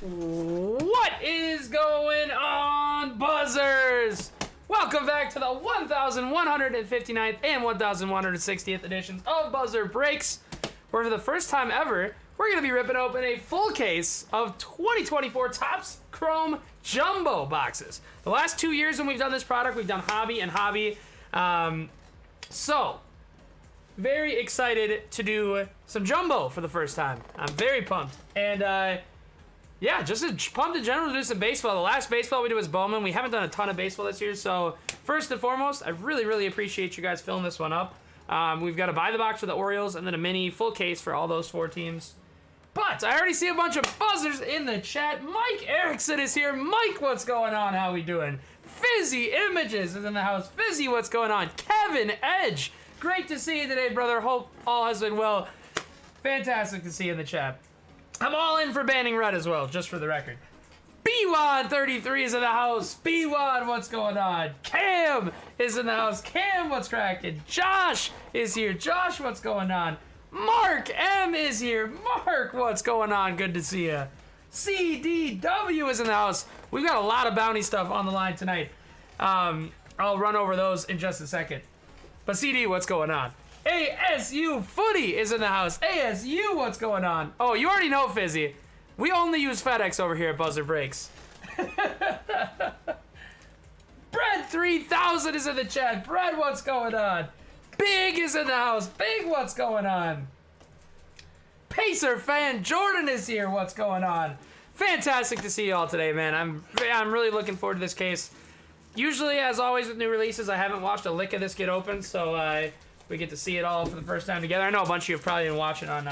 What is going on, buzzers? Welcome back to the 1159th and 1160th editions of Buzzer Breaks, where for the first time ever, we're going to be ripping open a full case of 2024 Topps Chrome Jumbo boxes. The last 2 years when we've done this product, we've done Hobby and Hobby. So, very excited to do some Jumbo for the first time. I'm very pumped. And, yeah, just pumped in general to do some baseball. The last baseball we did was Bowman. We haven't done a ton of baseball this year, so first and foremost, I really appreciate you guys filling this one up. We've got a buy the box for the Orioles and then a mini full case for all those 4 teams. But I already see a bunch of buzzers in the chat. Mike Erickson is here. Mike, what's going on? How we doing? Fizzy Images is in the house. Fizzy, what's going on? Kevin Edge, great to see you today, brother. Hope all has been well. Fantastic to see you in the chat. I'm all in for banning red as well, just for the record. B133 is in the house. B1, what's going on? Cam is in the house. Cam, what's cracking? Josh is here. Josh, what's going on? Mark M is here. Mark, what's going on? Good to see you. CDW is in the house. We've got a lot of bounty stuff on the line tonight. I'll run over those in just a second. But CD, what's going on? ASU Footy is in the house. ASU, what's going on? Oh, you already know, Fizzy. We only use FedEx over here at Buzzer Breaks. Bread 3000 is in the chat. Bread, what's going on? Big is in the house. Big, what's going on? Pacer fan Jordan is here. What's going on? Fantastic to see you all today, man. I'm really looking forward to this case. Usually, as always with new releases, I haven't watched a lick of this get open, so we get to see it all for the first time together. I know a bunch of you have probably been watching on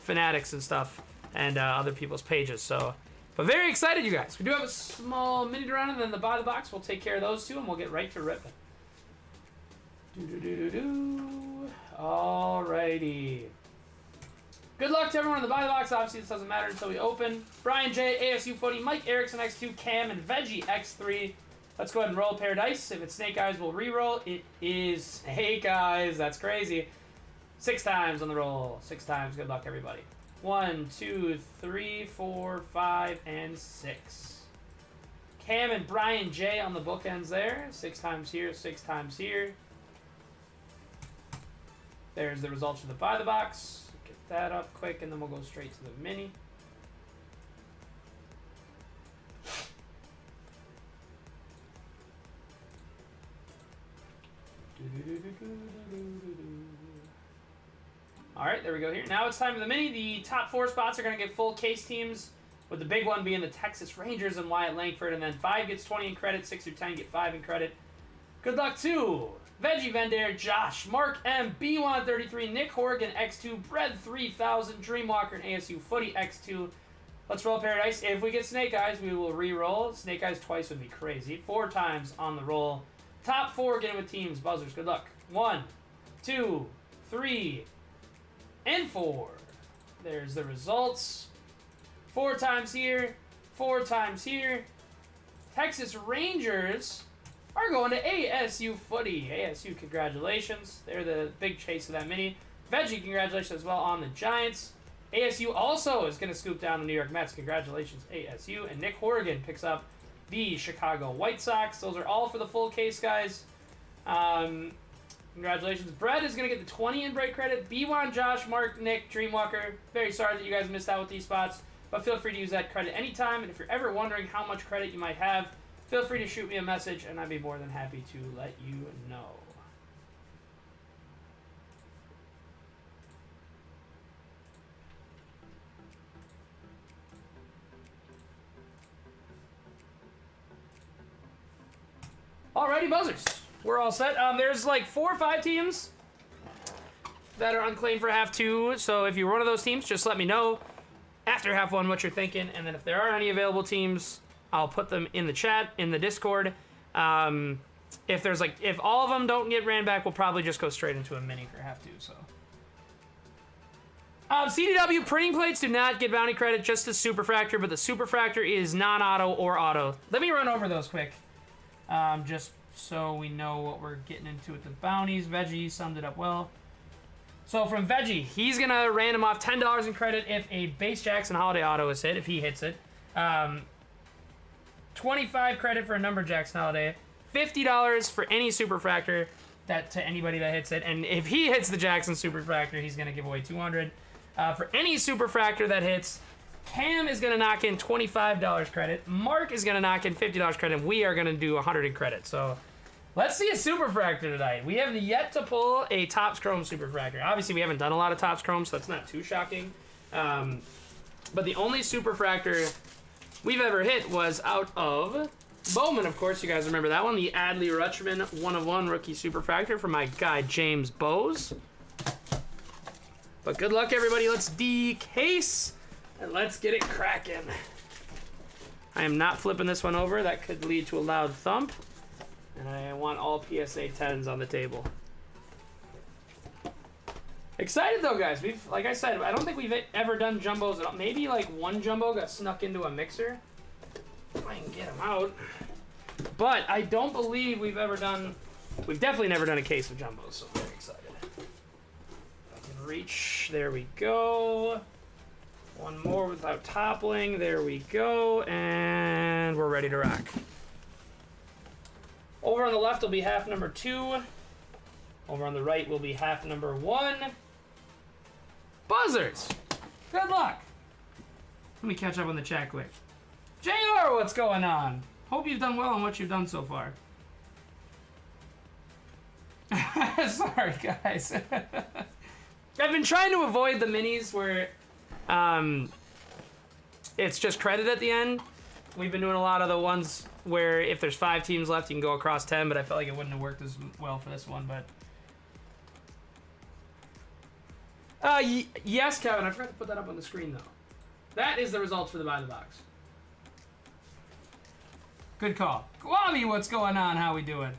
Fanatics and stuff and other people's pages. So, but very excited, you guys. We do have a small mini to run, and then the buy the box. We'll take care of those two, and we'll get right to ripping. Alrighty. Good luck to everyone in the buy the box. Obviously, this doesn't matter until we open. Brian J, ASU Footy, Mike Erickson X2, Cam, and Veggie X3. Let's go ahead and roll a pair of dice. If it's Snake Eyes, we'll re-roll. It is Snake Eyes. That's crazy. 6 times on the roll. 6 times. Good luck, everybody. 1, 2, 3, 4, 5, and 6. Cam and Brian J on the bookends there. 6 times here, 6 times here. There's the results for the buy the box. Get that up quick, and then we'll go straight to the mini. Alright, there we go here. Now it's time for the mini. The top 4 spots are going to get full case teams, with the big one being the Texas Rangers and Wyatt Langford, and then 5 gets 20 in credit, 6 through 10 get 5 in credit. Good luck to Veggie Vendare, Josh, Mark M, B133, Nick Horgan, X2, Bread 3000, Dreamwalker, and ASU Footy X2. Let's roll Paradise. If we get Snake Eyes, we will re-roll. Snake Eyes twice would be crazy. 4 times on the roll. Top 4 get in with teams. Buzzers, good luck. 1, 2, 3, and 4. There's the results. 4 times here. 4 times here. Texas Rangers are going to ASU Footy. ASU, congratulations. They're the big chase of that mini. Veggie, congratulations as well on the Giants. ASU also is going to scoop down the New York Mets. Congratulations, ASU. And Nick Horgan picks up the Chicago White Sox. Those are all for the full case, guys. Congratulations. Brett is going to get the 20 in break credit. B1, Josh, Mark, Nick, Dreamwalker. Very sorry that you guys missed out with these spots, but feel free to use that credit anytime. And if you're ever wondering how much credit you might have, feel free to shoot me a message, and I'd be more than happy to let you know. Alrighty, buzzers. We're all set. There's like 4 or 5 teams that are unclaimed for half 2. So if you're one of those teams, just let me know after half 1 what you're thinking. And then if there are any available teams, I'll put them in the chat, in the Discord. If all of them don't get ran back, we'll probably just go straight into a mini for half 2. So. CDW printing plates do not get bounty credit, just the Superfractor, but the Superfractor is non-auto or auto. Let me run over those quick. Just so we know what we're getting into with the bounties. Veggie summed it up well. So from Veggie, he's going to random off $10 in credit if a Base Jackson Holiday Auto is hit, if he hits it. $25 credit for a Numberjacks holiday. $50 for any Superfractor that to anybody that hits it. And if he hits the Jackson Superfractor, he's going to give away $200. For any Superfractor that hits, Cam is going to knock in $25 credit. Mark is going to knock in $50 credit. And we are going to do 100 in credit. So let's see a Superfractor tonight. We have yet to pull a Topps Chrome Superfractor. Obviously, we haven't done a lot of Topps Chrome, so that's not too shocking. But the only Superfractor we've ever hit was out of Bowman, of course. You guys remember that one. The Adley Rutschman 1/1 rookie Superfractor for my guy James Bowes. But good luck, everybody. Let's decase and let's get it cracking. I am not flipping this one over. That could lead to a loud thump. And I want all PSA 10s on the table. Excited though, guys. Like I said, I don't think we've ever done jumbos at all. Maybe like one jumbo got snuck into a mixer. If I can get them out. But I don't believe we've definitely never done a case of jumbos, so I'm very excited. If I can reach, there we go. One more without toppling, there we go. And we're ready to rock. Over on the left will be half number 2. Over on the right will be half number 1. Buzzers! Good luck! Let me catch up on the chat quick. JR, what's going on? Hope you've done well on what you've done so far. Sorry, guys. I've been trying to avoid the minis where it's just credit at the end. We've been doing a lot of the ones where if there's 5 teams left, you can go across 10, but I felt like it wouldn't have worked as well for this one, but... yes, Kevin, I forgot to put that up on the screen, though. That is the results for the Buy the Box. Good call. Kwame, what's going on? How we doing?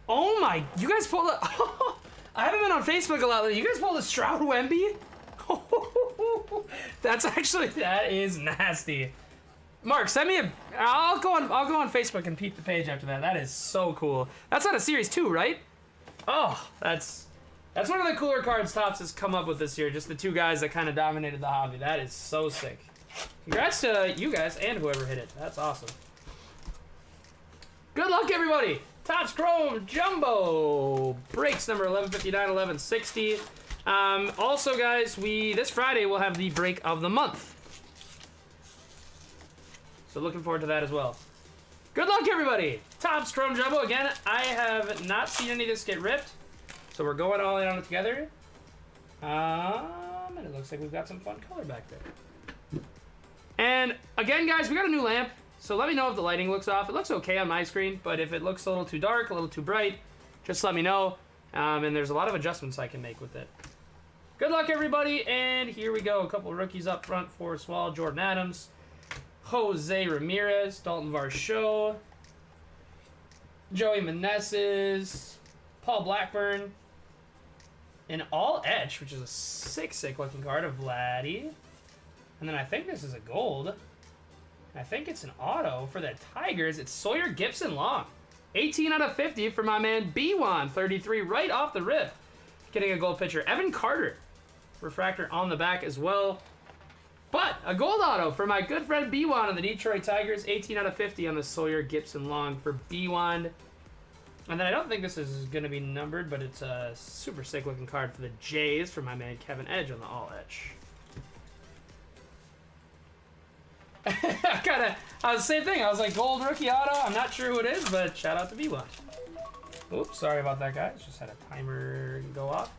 Oh my, you guys pulled a... I haven't been on Facebook a lot lately. You guys pulled a Stroud Wemby? That is nasty. Mark, send me a... I'll go on Facebook and peep the page after that. That is so cool. That's out of Series 2, right? Oh, that's one of the cooler cards Topps has come up with this year. Just the 2 guys that kind of dominated the hobby. That is so sick. Congrats to you guys and whoever hit it. That's awesome. Good luck, everybody. Topps Chrome Jumbo. Breaks number 1159, 1160. Also, guys, this Friday we'll have the break of the month. So looking forward to that as well. Good luck, everybody. Topps Chrome Jumbo. Again, I have not seen any of this get ripped. So we're going all in on it together. And it looks like we've got some fun color back there. And again, guys, we got a new lamp. So let me know if the lighting looks off. It looks okay on my screen, but if it looks a little too dark, a little too bright, just let me know. And there's a lot of adjustments I can make with it. Good luck, everybody. And here we go. A couple of rookies up front. Forrest Wall, Jordan Adams, Jose Ramirez, Dalton Varsho, Joey Meneses, Paul Blackburn, an all etch, which is a sick looking card of Vladdy. And then I think this is a gold. I think it's an auto for the Tigers. It's Sawyer Gipson Long. 18 out of 50 for my man B1, 33 right off the rip. Getting a gold pitcher. Evan Carter. Refractor on the back as well. But a gold auto for my good friend B1 on the Detroit Tigers. 18 out of 50 on the Sawyer Gipson Long for B1. And then I don't think this is going to be numbered, but it's a super sick looking card for the Jays for my man Kevin Edge on the all etch. I was the same thing. I was like, gold rookie auto. I'm not sure who it is, but shout out to B1. Oops, sorry about that, guys. Just had a timer go off.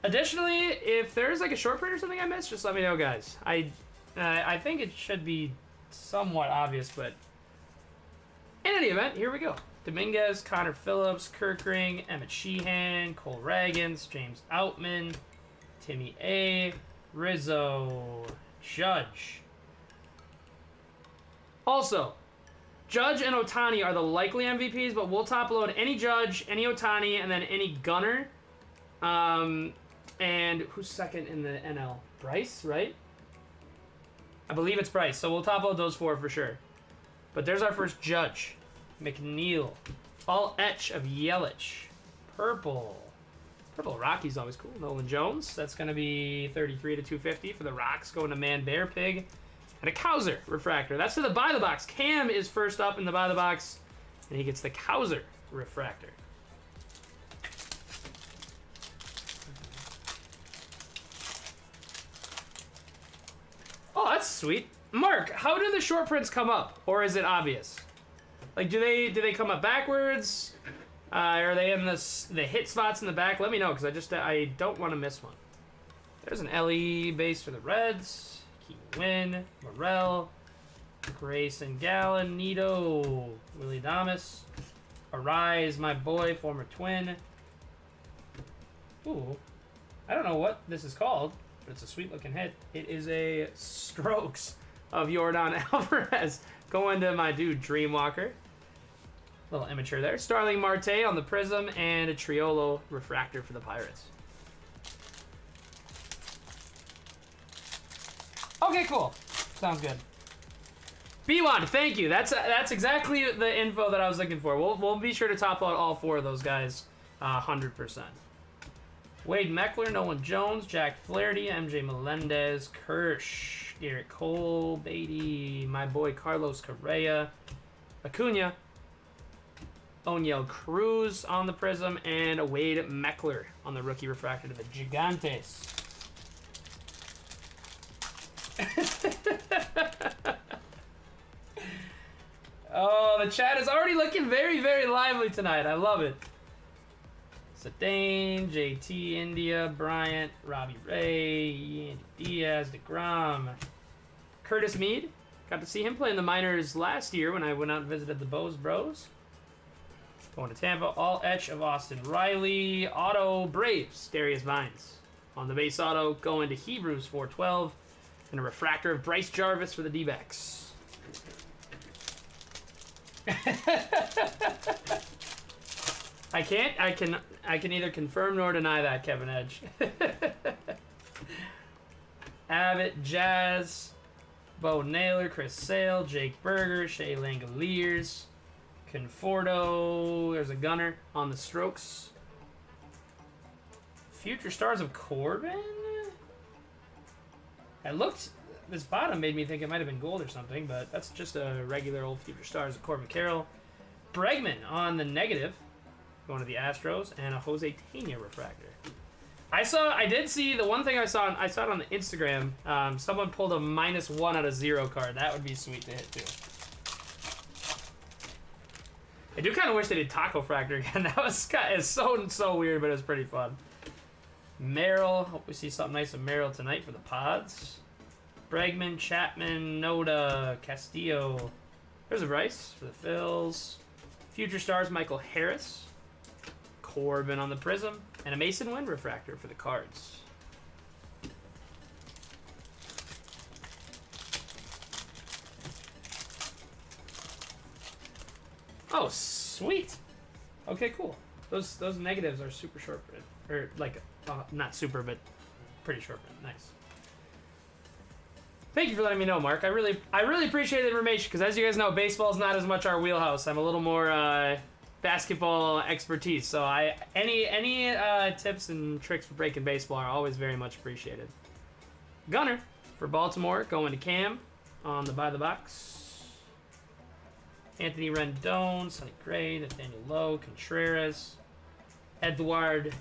Additionally, if there's like a short print or something I missed, just let me know, guys. I think it should be somewhat obvious, but in any event, here we go. Dominguez, Connor Phillips, Kirkring, Emmett Sheehan, Cole Ragans, James Outman, Timmy A, Rizzo, Judge. Also, Judge and Ohtani are the likely MVPs, but we'll top load any Judge, any Ohtani, and then any Gunner. And who's second in the NL? Bryce, right? I believe it's Bryce, so we'll top load those 4 for sure. But there's our first Judge. McNeil. All etch of Yelich. Purple. Purple Rocky's always cool. Nolan Jones. That's going to be 33 to 250 for the Rocks, going to Man Bear Pig. And a Cowser refractor. That's to the buy the box. Cam is first up in the buy the box, and he gets the Cowser refractor. Oh, that's sweet. Mark, how do the short prints come up, or is it obvious? Like, do they come up backwards? Are they in the hit spots in the back? Let me know, because I don't want to miss one. There's an LE base for the Reds. Key Win, Morel, Grayson Gallen, Nito, Willie Damas, Arise, my boy, former Twin. Ooh, I don't know what this is called, but it's a sweet looking hit. It is a Strokes of Yordan Alvarez going to my dude Dreamwalker. Little immature there. Starling Marte on the Prism, and a Triolo refractor for the Pirates. Okay, cool. Sounds good. B1, thank you. That's exactly the info that I was looking for. We'll be sure to top out all four of those guys 100%. Wade Meckler, Nolan Jones, Jack Flaherty, MJ Melendez, Kirsch, Garrett Cole, Beatty, my boy Carlos Correa, Acuna, Oniel Cruz on the Prism, and a Wade Meckler on the rookie refractor to the Gigantes. Oh, the chat is already looking very, very lively tonight. I love it. Sedane, JT, India, Bryant, Robbie Ray, Andy Diaz, DeGrom, Curtis Mead. Got to see him play in the minors last year when I went out and visited the Bose Bros. Going to Tampa. All etch of Austin Riley. Auto Braves, Darius Vines. On the base auto, going to Hebrews 412. And a refractor of Bryce Jarvis for the D-backs. I can neither confirm nor deny that, Kevin Edge. Abbott, Jazz, Bo Naylor, Chris Sale, Jake Berger, Shea Langoliers, Conforto. There's a Gunner on the Strokes. Future Stars of Corbin? This bottom made me think it might have been gold or something, but that's just a regular old Future Stars of Corbin Carroll. Bregman on the negative, going to the Astros, and a Jose Tena refractor. I did see the one thing I saw it on the Instagram. Someone pulled a -1 out of 0 card. That would be sweet to hit too. I do kind of wish they did Taco Fractor again. That was it's so weird, but it was pretty fun. Merrill, hope we see something nice of Merrill tonight for the Pods. Bregman, Chapman, Noda, Castillo. There's a Bryce for the Phils. Future Stars, Michael Harris. Corbin on the Prism. And a Mason Wind refractor for the Cards. Oh, sweet. Okay, cool. Those negatives are super short print. Or, like, not super, but pretty short print. Nice. Thank you for letting me know, Mark. I really appreciate the information, because as you guys know, baseball's not as much our wheelhouse. I'm a little more basketball expertise, so any tips and tricks for breaking baseball are always very much appreciated. Gunner for Baltimore, going to Cam on the buy the box. Anthony Rendon, Sonny Gray, Nathaniel Lowe, Contreras, Edouard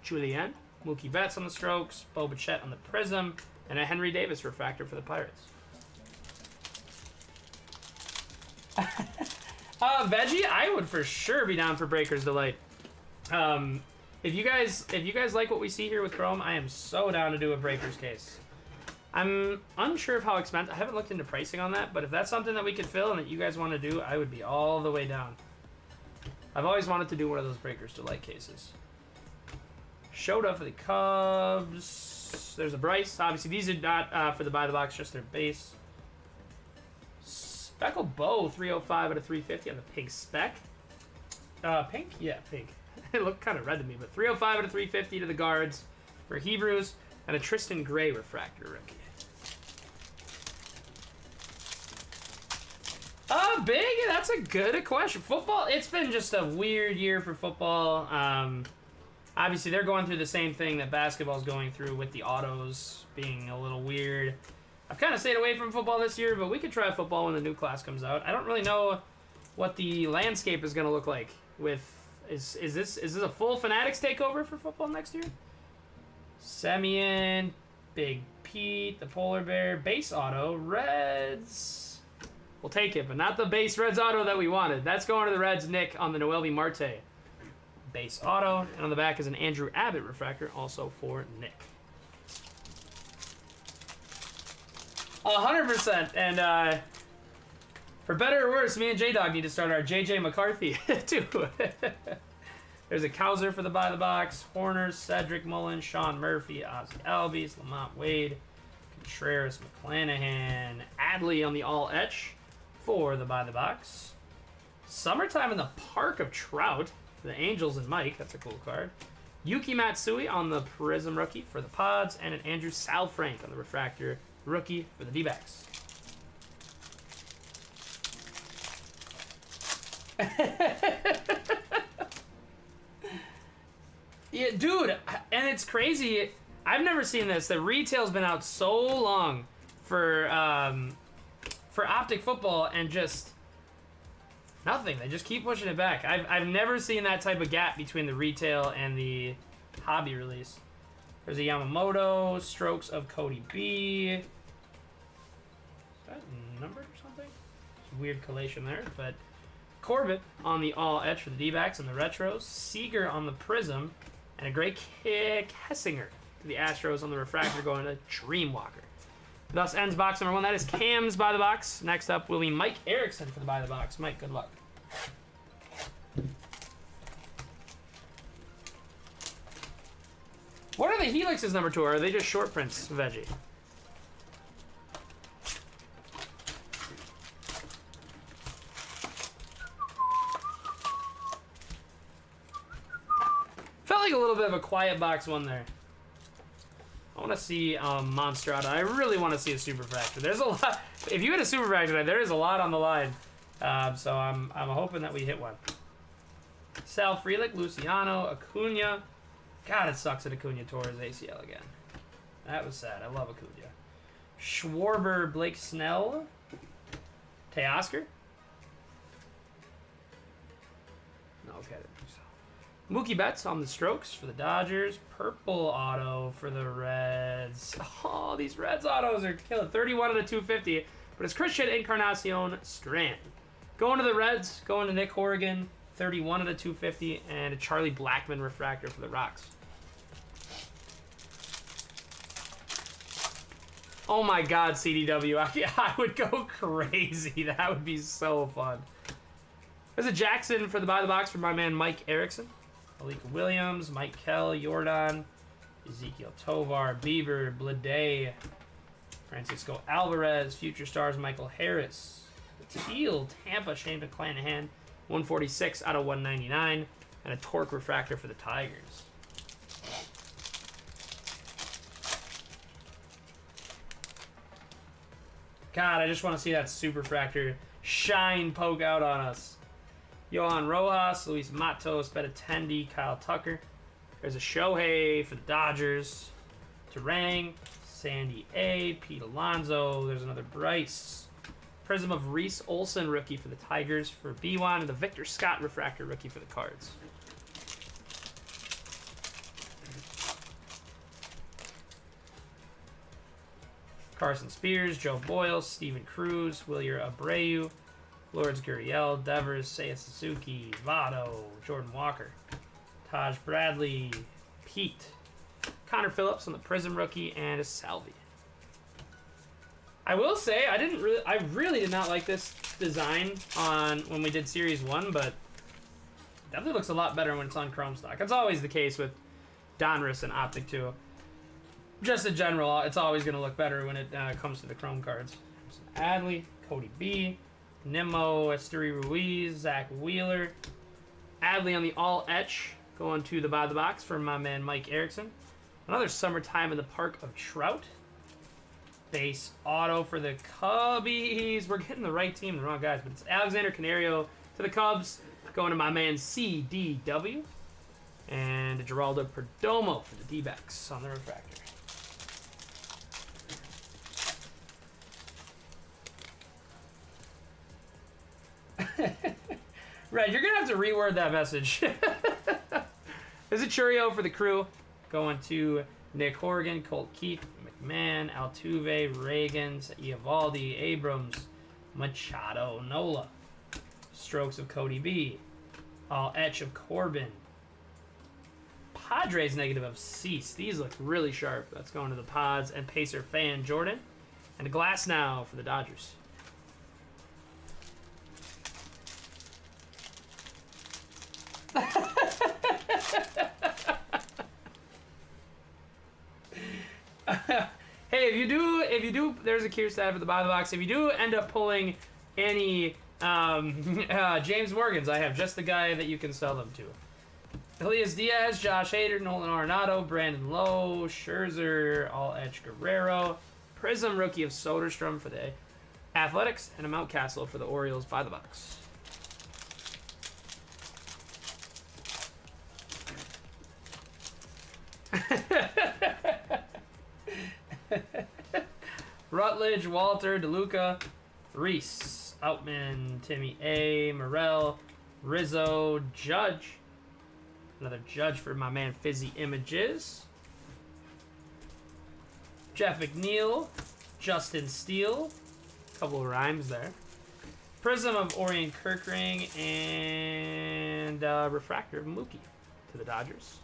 Julien, Mookie Betts on the Strokes, Bo Bichette on the Prism, and a Henry Davis refractor for the Pirates. Veggie, I would for sure be down for Breaker's Delight. If you guys like what we see here with Chrome, I am so down to do a Breaker's case. I'm unsure of how expensive. I haven't looked into pricing on that, but if that's something that we could fill and that you guys want to do, I would be all the way down. I've always wanted to do one of those Breaker's Delight cases. Showed up for the Cubs. There's a Bryce. Obviously, these are not for the buy the box, just their base. Speckle Bow, 305 out of 350 on the pink spec. Pink? Yeah, pink. It looked kind of red to me, but 305 out of 350 to the Guards for Hebrews, and a Tristan Gray refractor rookie. Big? That's a good question. Football, it's been just a weird year for football. Obviously, they're going through the same thing that basketball's going through with the autos being a little weird. I've kind of stayed away from football this year, but we could try football when the new class comes out. I don't really know what the landscape is going to look like with... Is this a full Fanatics takeover for football next year? Semyon, Big Pete, the Polar Bear, base auto, Reds. We'll take it, but not the base Reds auto that we wanted. That's going to the Reds, Nick, on the Noelvi Marte. Base auto, and on the back is an Andrew Abbott refractor, also for Nick. 100%, and for better or worse, me and J-Dog need to start our JJ McCarthy, too. There's a Cowser for the By the Box, Horner, Cedric Mullen, Sean Murphy, Ozzie Albies, Lamont Wade, Contreras, McClanahan, Adley on the all-etch for the By the Box. Summertime in the Park of Trout for the Angels and Mike. That's a cool card. Yuki Matsui on the Prism rookie for the Pods, and an Andrew Salfrank on the Refractor rookie for the D-backs. Yeah, dude, and it's crazy. I've never seen this. The retail's been out so long for Optic Football, and just nothing. They just keep pushing it back. I've never seen that type of gap between the retail and the hobby release. There's a Yamamoto, Strokes of Cody B. Is that numbered or something? It's a weird collation there, but Corbett on the all-etch for the D-backs and the retros. Seager on the Prism, and a great kick Hessinger to the Astros on the refractor, going to Dreamwalker. Thus ends box number 1. That is Cam's By the Box. Next up will be Mike Erickson for the By the Box. Mike, good luck. What are the Helixes number 2? Or are they just short prints, Veggie? Felt like a little bit of a quiet box one there. I want to see Monstrata. I really want to see a Superfractor. There's a lot. If you hit a Superfractor, there is a lot on the line. So I'm hoping that we hit one. Sal Frelick, Luciano, Acuna. God, it sucks that Acuna tore his ACL again. That was sad. I love Acuna. Schwarber, Blake Snell. Teoscar. No, okay. Mookie Betts on the Strokes for the Dodgers. Purple auto for the Reds. Oh, these Reds autos are killing. 31 out of 250. But it's Christian Encarnacion Strand. Going to the Reds. Going to Nick Horrigan. 31 out of 250. And a Charlie Blackmon refractor for the Rocks. Oh my God, CDW. I would go crazy. That would be so fun. There's a Jackson for the By the Box for my man Mike Erickson. Malik Williams, Mike Kell, Jordan, Ezekiel Tovar, Bieber, Blade, Francisco Alvarez, Future Stars, Michael Harris, the Teal, Tampa, Shane McClanahan, 146 out of 199, and a Torque refractor for the Tigers. God, I just want to see that Superfractor shine poke out on us. Johan Rojas, Luis Matos, Benintendi, Kyle Tucker. There's a Shohei for the Dodgers. Terang, Sandy A, Pete Alonso. There's another Bryce. Prism of Reese Olson, rookie for the Tigers for B1, and the Victor Scott refractor rookie for the Cards. Carson Spears, Joe Boyle, Steven Cruz, Wilyer Abreu, Lourdes Gurriel, Devers, Seiya Suzuki, Votto, Jordan Walker, Taj Bradley, Pete, Connor Phillips on the Prism rookie, and a Salvi. I will say I really did not like this design on when we did Series 1, but it definitely looks a lot better when it's on Chrome stock. It's always the case with Donruss and Optic 2. Just in general, it's always going to look better when it comes to the Chrome cards. Adley, Cody B, Nimmo, Esteri Ruiz, Zach Wheeler. Adley on the all-etch, going to the By the Box for my man Mike Erickson. Another Summertime in the Park of Trout. Base auto for the Cubbies. We're getting the right team, the wrong guys, but it's Alexander Canario to the Cubs, going to my man CDW. And Geraldo Perdomo for the D-backs on the refractor. Right, you're going to have to reword that message. There's a Churio for the crew. Going to Nick Horgan, Colt Keith, McMahon, Altuve, Reagans, Eovaldi, Abrams, Machado, Nola. Strokes of Cody B. All etch of Corbin. Padres negative of Cease. These look really sharp. That's going to the Pods. And Pacer fan Jordan. And a glass now for the Dodgers. Hey, if you do, there's a Kierstad for the bottom of the box. If you do end up pulling any James Morgans, I have just the guy that you can sell them to. Elias Diaz, Josh Hader, Nolan Arenado, Brandon Lowe, Scherzer, All Edge Guerrero, Prism rookie of Soderstrom for the Athletics, and a Mountcastle for the Orioles by the box. Rutledge, Walter, DeLuca, Reese, Outman, Timmy A, Morel, Rizzo, Judge. Another Judge for my man Fizzy Images. Jeff McNeil, Justin Steele. A couple of rhymes there. Prism of Orion Kirkring, and Refractor of Mookie to the Dodgers.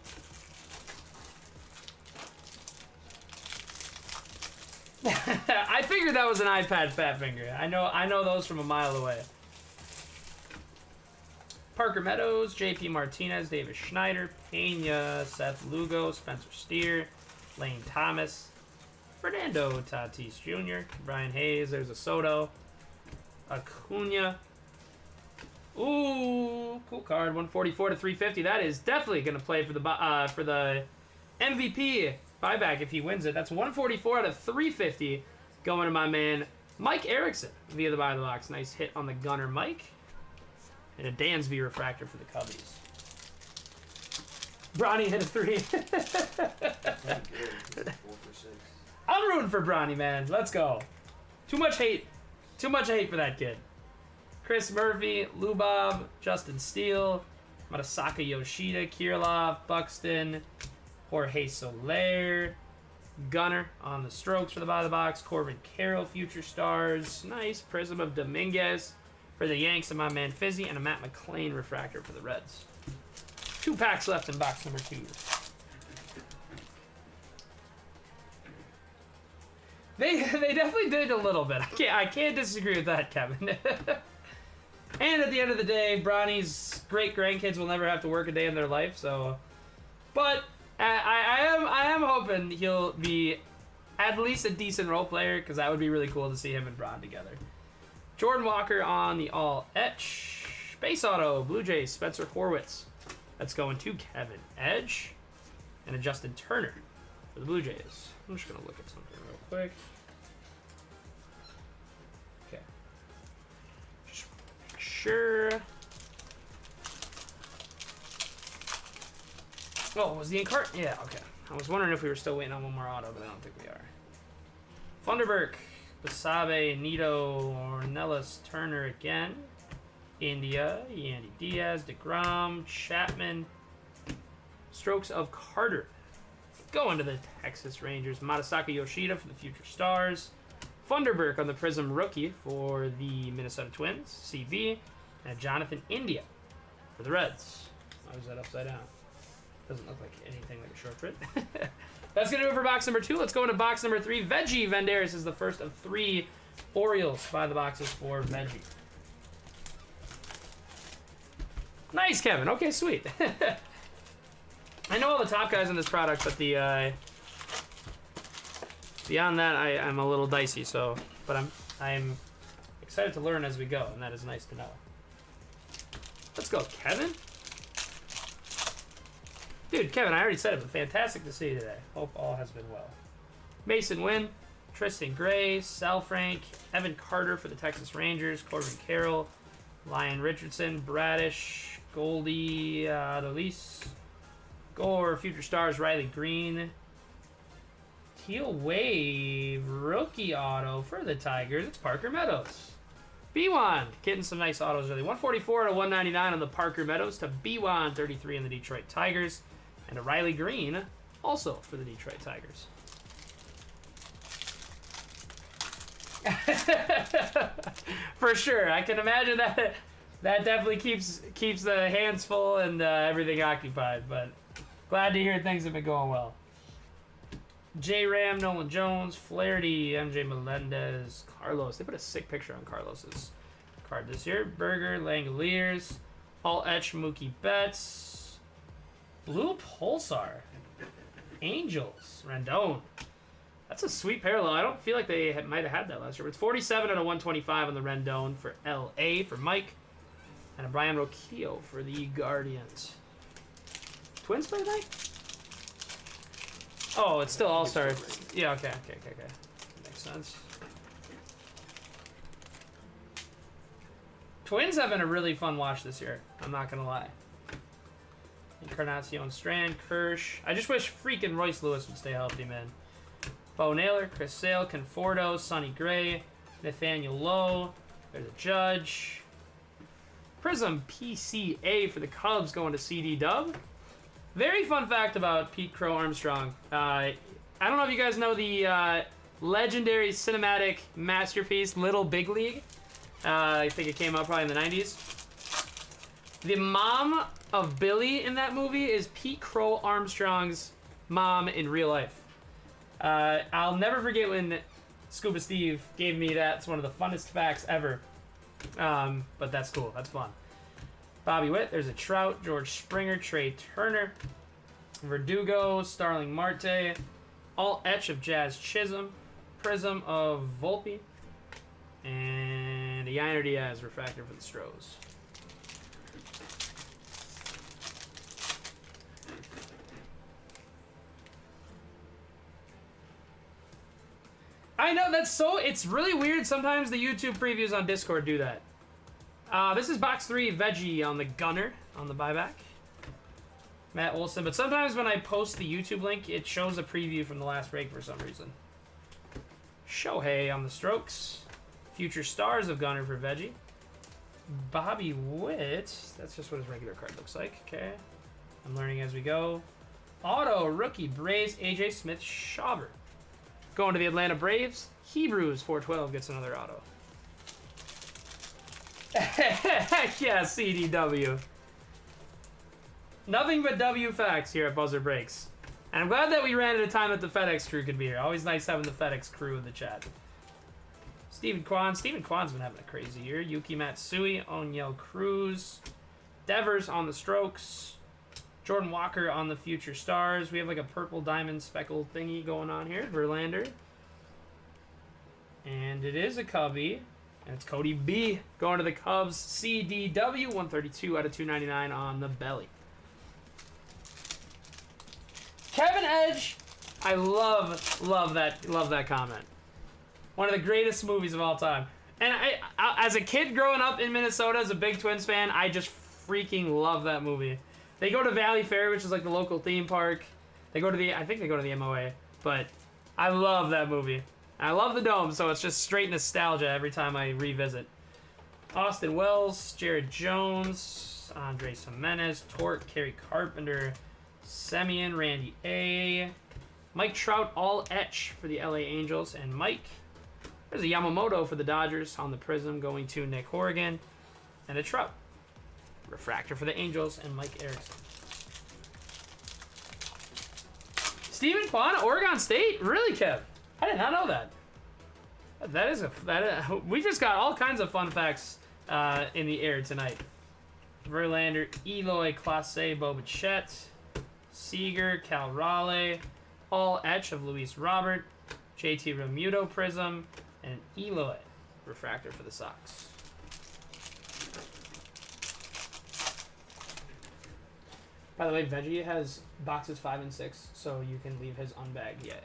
I figured that was an iPad fat finger. I know those from a mile away. Parker Meadows, JP Martinez, David Schneider, Pena, Seth Lugo, Spencer Steer, Lane Thomas, Fernando Tatis Jr., Brian Hayes, there's a Soto, Acuna. Ooh, cool card, 144 to 350. That is definitely going to play for the MVP buyback if he wins it. That's 144 out of 350 going to my man Mike Erickson via the buy of the box. Nice hit on the gunner, Mike. And a Dansby refractor for the Cubbies. Bronny hit a 3. I'm rooting for Bronny, man. Let's go. Too much hate. Too much hate for that kid. Chris Murphy, Lubob, Justin Steele, Matasaka Yoshida, Kirilov, Buxton, Jorge Soler, Gunner on the strokes for the bottom of the box. Corbin Carroll, Future Stars. Nice. Prism of Dominguez for the Yanks and my man Fizzy, and a Matt McClain refractor for the Reds. 2 packs left in box number 2. They definitely did a little bit. I can't disagree with that, Kevin. And at the end of the day, Bronny's great grandkids will never have to work a day in their life. So, but I am hoping he'll be at least a decent role player, because that would be really cool to see him and Bron together. Jordan Walker on the all etch. Base auto, Blue Jays, Spencer Horwitz. That's going to Kevin Edge. And a Justin Turner for the Blue Jays. I'm just going to look at something real quick. Okay. Just make sure. Oh, was the Incart? Yeah, okay. I was wondering if we were still waiting on one more auto, but I don't think we are. Thunderberg, Basabe, Nito, Ornelas, Turner again. India, Yandy Diaz, DeGrom, Chapman. Strokes of Carter. Going to the Texas Rangers. Matasaka Yoshida for the Future Stars. Thunderberg on the Prism rookie for the Minnesota Twins. CV. And Jonathan India for the Reds. Why was that upside down? Doesn't look like anything like a short print. That's going to do it for box number 2. Let's go into box number 3. Veggie Venderis is the first of 3 Orioles. Buy the boxes for Veggie. Nice, Kevin. Okay, sweet. I know all the top guys in this product, but the beyond that, I'm a little dicey. So, but I'm excited to learn as we go, and that is nice to know. Let's go, Kevin. Dude, Kevin, I already said it, but fantastic to see you today. Hope all has been well. Mason Wynn, Tristan Gray, Sal Frank, Evan Carter for the Texas Rangers, Corbin Carroll, Lyon Richardson, Bradish, Goldie, Adolis, Gore, Future Stars, Riley Green. Teal Wave, rookie auto for the Tigers. It's Parker Meadows. B1, getting some nice autos early. 144 to 199 on the Parker Meadows to B1, 33 in the Detroit Tigers. And a Riley Green, also for the Detroit Tigers. For sure, I can imagine that definitely keeps the hands full and everything occupied. But glad to hear things have been going well. J-Ram, Nolan Jones, Flaherty, MJ Melendez, Carlos. They put a sick picture on Carlos's card this year. Berger, Langoliers, All Etch, Mookie Betts, Blue Pulsar, Angels, Rendon. That's a sweet parallel. I don't feel like they might have had that last year. But it's 47 out of 125 on the Rendon for LA for Mike. And a Brian Roquillo for the Guardians. Twins play tonight? Oh, it's still All-Star. Yeah, okay. Makes sense. Twins have been a really fun watch this year. I'm not going to lie. Encarnacion Strand, Kirsch. I just wish freaking Royce Lewis would stay healthy, man. Bo Naylor, Chris Sale, Conforto, Sonny Gray, Nathaniel Lowe. There's a Judge. Prism PCA for the Cubs going to CD Dub. Very fun fact about Pete Crow Armstrong. I don't know if you guys know the legendary cinematic masterpiece, Little Big League. I think it came out probably in the 90s. The mom of Billy in that movie is Pete Crow Armstrong's mom in real life. I'll never forget when Scuba Steve gave me that. It's one of the funnest facts ever. But that's cool. That's fun. Bobby Witt, there's a Trout, George Springer, Trey Turner, Verdugo, Starling Marte, All Etch of Jazz Chisholm, Prism of Volpe, and a Yainer Diaz refractor for the Stros. I know, it's really weird. Sometimes the YouTube previews on Discord do that. This is box 3 Veggie on the Gunner on the buyback. Matt Olson. But sometimes when I post the YouTube link, it shows a preview from the last break for some reason. Shohei on the Strokes. Future Stars of Gunner for Veggie. Bobby Witt. That's just what his regular card looks like. Okay. I'm learning as we go. Auto rookie Braves AJ Smith Shawver. Going to the Atlanta Braves. Hebrews 412 gets another auto. Heck yeah, CDW. Nothing but W facts here at Buzzer Breaks. And I'm glad that we ran at a time that the FedEx crew could be here. Always nice having the FedEx crew in the chat. Steven Kwan's been having a crazy year. Yuki Matsui, Onyel Cruz. Devers on the Strokes. Jordan Walker on the Future Stars. We have like a purple diamond speckled thingy going on here. Verlander. And it is a Cubby. And it's Cody B going to the Cubs. CDW 132 out of 299 on the belly. Kevin Edge. I love that comment. One of the greatest movies of all time. And I as a kid growing up in Minnesota as a big Twins fan, I just freaking love that movie. They go to Valley Fair, which is like the local theme park. I think they go to the MOA. But I love that movie. I love the Dome, so it's just straight nostalgia every time I revisit. Austin Wells, Jared Jones, Andres Jimenez, Torque, Kerry Carpenter, Semyon, Randy A. Mike Trout, All Etch for the LA Angels, and Mike. There's a Yamamoto for the Dodgers on the Prism going to Nick Horrigan, and a Trout. Refractor for the Angels, and Mike Erickson. Steven Kwan, Oregon State? Really, Kev? I did not know that. We just got all kinds of fun facts in the air tonight. Verlander, Eloy, Clase, Bo Bichette, Seager, Cal Raleigh, All Etch of Luis Robert, JT Remuto Prism, and Eloy refractor for the Sox. By the way, Veggie has boxes 5 and 6, so you can leave his unbagged. Yeah.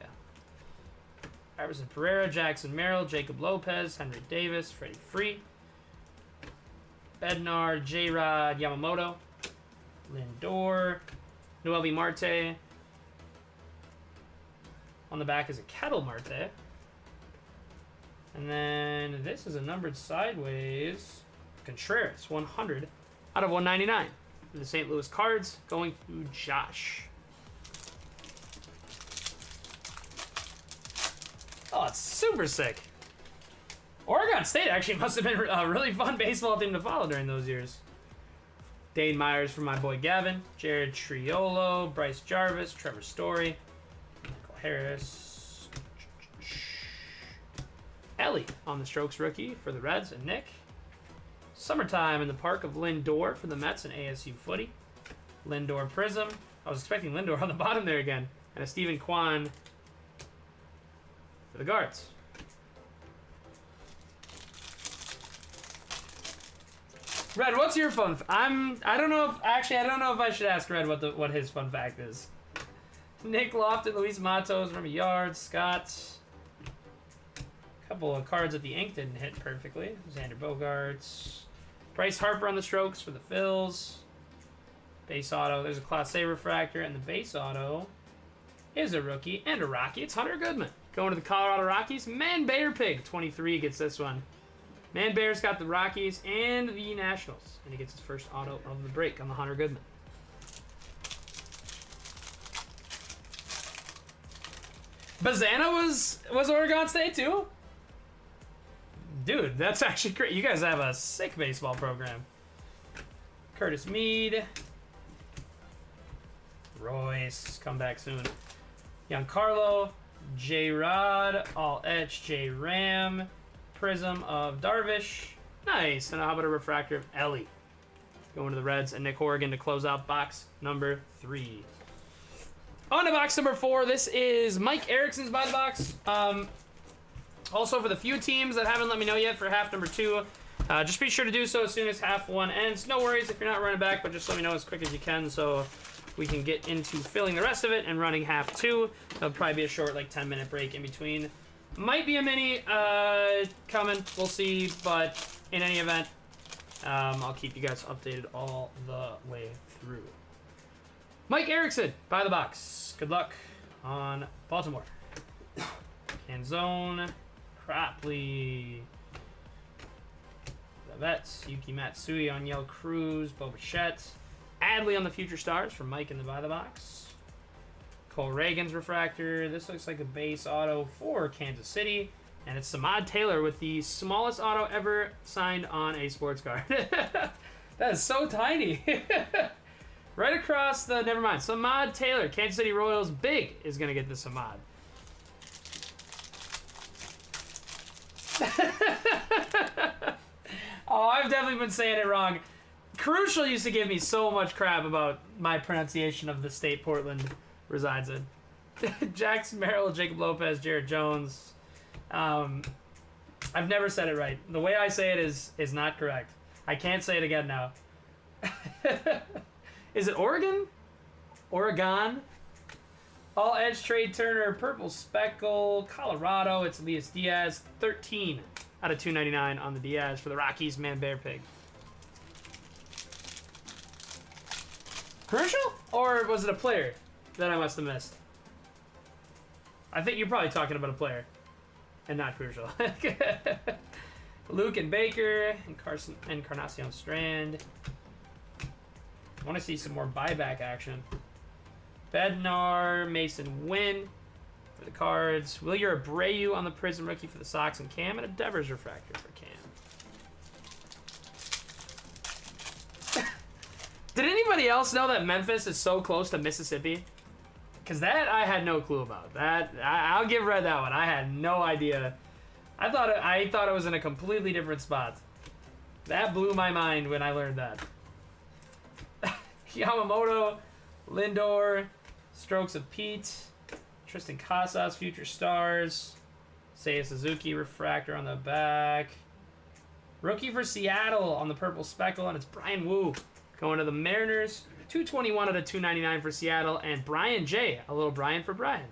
Iverson Pereira, Jackson Merrill, Jacob Lopez, Henry Davis, Freddie Free, Bednar, J-Rod, Yamamoto, Lindor, Noelvi Marte. On the back is a Kettle Marte. And then this is a numbered sideways. Contreras, 100 out of 199. For the St. Louis Cards, going to Josh. Oh, it's super sick. Oregon State actually must have been a really fun baseball team to follow during those years. Dane Myers for my boy Gavin. Jared Triolo, Bryce Jarvis, Trevor Story, Michael Harris. Ellie on the Strokes rookie for the Reds and Nick. Summertime in the Park of Lindor for the Mets and ASU footy. Lindor Prism. I was expecting Lindor on the bottom there again. And a Stephen Kwan for the Guards. Red, what's your fun? I don't know if I should ask Red what his fun fact is. Nick Lofton, Luis Matos, Remy Yards, Scott. A couple of cards that the ink didn't hit perfectly. Xander Bogaerts. Bryce Harper on the Strokes for the Phils. Base auto. There's a Class A refractor, and the base auto is a rookie and a Rocky. It's Hunter Goodman. Going to the Colorado Rockies. Man Bear Pig, 23 gets this one. Man Bear's got the Rockies and the Nationals, and he gets his first auto of the break on the Hunter Goodman. Bazana was Oregon State too? Dude, that's actually great. You guys have a sick baseball program. Curtis Mead. Royce, come back soon. Giancarlo. J-Rod. All Etch. J-Ram. Prism of Darvish. Nice. And how about a refractor of Ellie? Going to the Reds and Nick Horrigan to close out box number 3. On to box number 4. This is Mike Erickson's by the box. Also, for the few teams that haven't let me know yet for half number 2, just be sure to do so as soon as half 1 ends. No worries if you're not running back, but just let me know as quick as you can so we can get into filling the rest of it and running half 2. There'll probably be a short, like, 10-minute break in between. Might be a mini coming. We'll see, but in any event, I'll keep you guys updated all the way through. Mike Erickson, by the box. Good luck on Baltimore. Canzone. Cropley. The Vets. Yuki Matsui on Yale Cruz. Bo Bichette. Adley on the Future Stars from Mike in the by the box. Cole Reagan's refractor. This looks like a base auto for Kansas City. And it's Samad Taylor with the smallest auto ever signed on a sports card. That is so tiny. Right across the, never mind. Samad Taylor, Kansas City Royals big is going to get the Samad. Oh, I've definitely been saying it wrong. Crucial used to give me so much crap about my pronunciation of the state Portland resides in. Jackson Merrill, Jacob Lopez, Jared Jones. I've never said it right. The way I say it is not correct. I can't say it again now. Is it Oregon? Oregon? All Edge Trade Turner, Purple Speckle, Colorado. It's Elias Diaz, 13 out of 299 on the Diaz for the Rockies. Man Bear Pig. Crucial? Or was it a player that I must have missed? I think you're probably talking about a player and not Crucial. Luke and Baker and Encarnacion Strand. I want to see some more buyback action. Bednar, Mason Wynn for the Cards. Wilyer Abreu on the Prism rookie for the Sox and Cam, and a Devers refractor for Cam. Did anybody else know that Memphis is so close to Mississippi? Because that I had no clue about. That I'll give Red that one. I had no idea. I thought it was in a completely different spot. That blew my mind when I learned that. Yamamoto, Lindor, Strokes of Pete, Tristan Casas, Future Stars, Seiya Suzuki refractor on the back. Rookie for Seattle on the Purple Speckle, and it's Brian Wu going to the Mariners. 221 out of 299 for Seattle, and Brian J, a little Brian for Brian.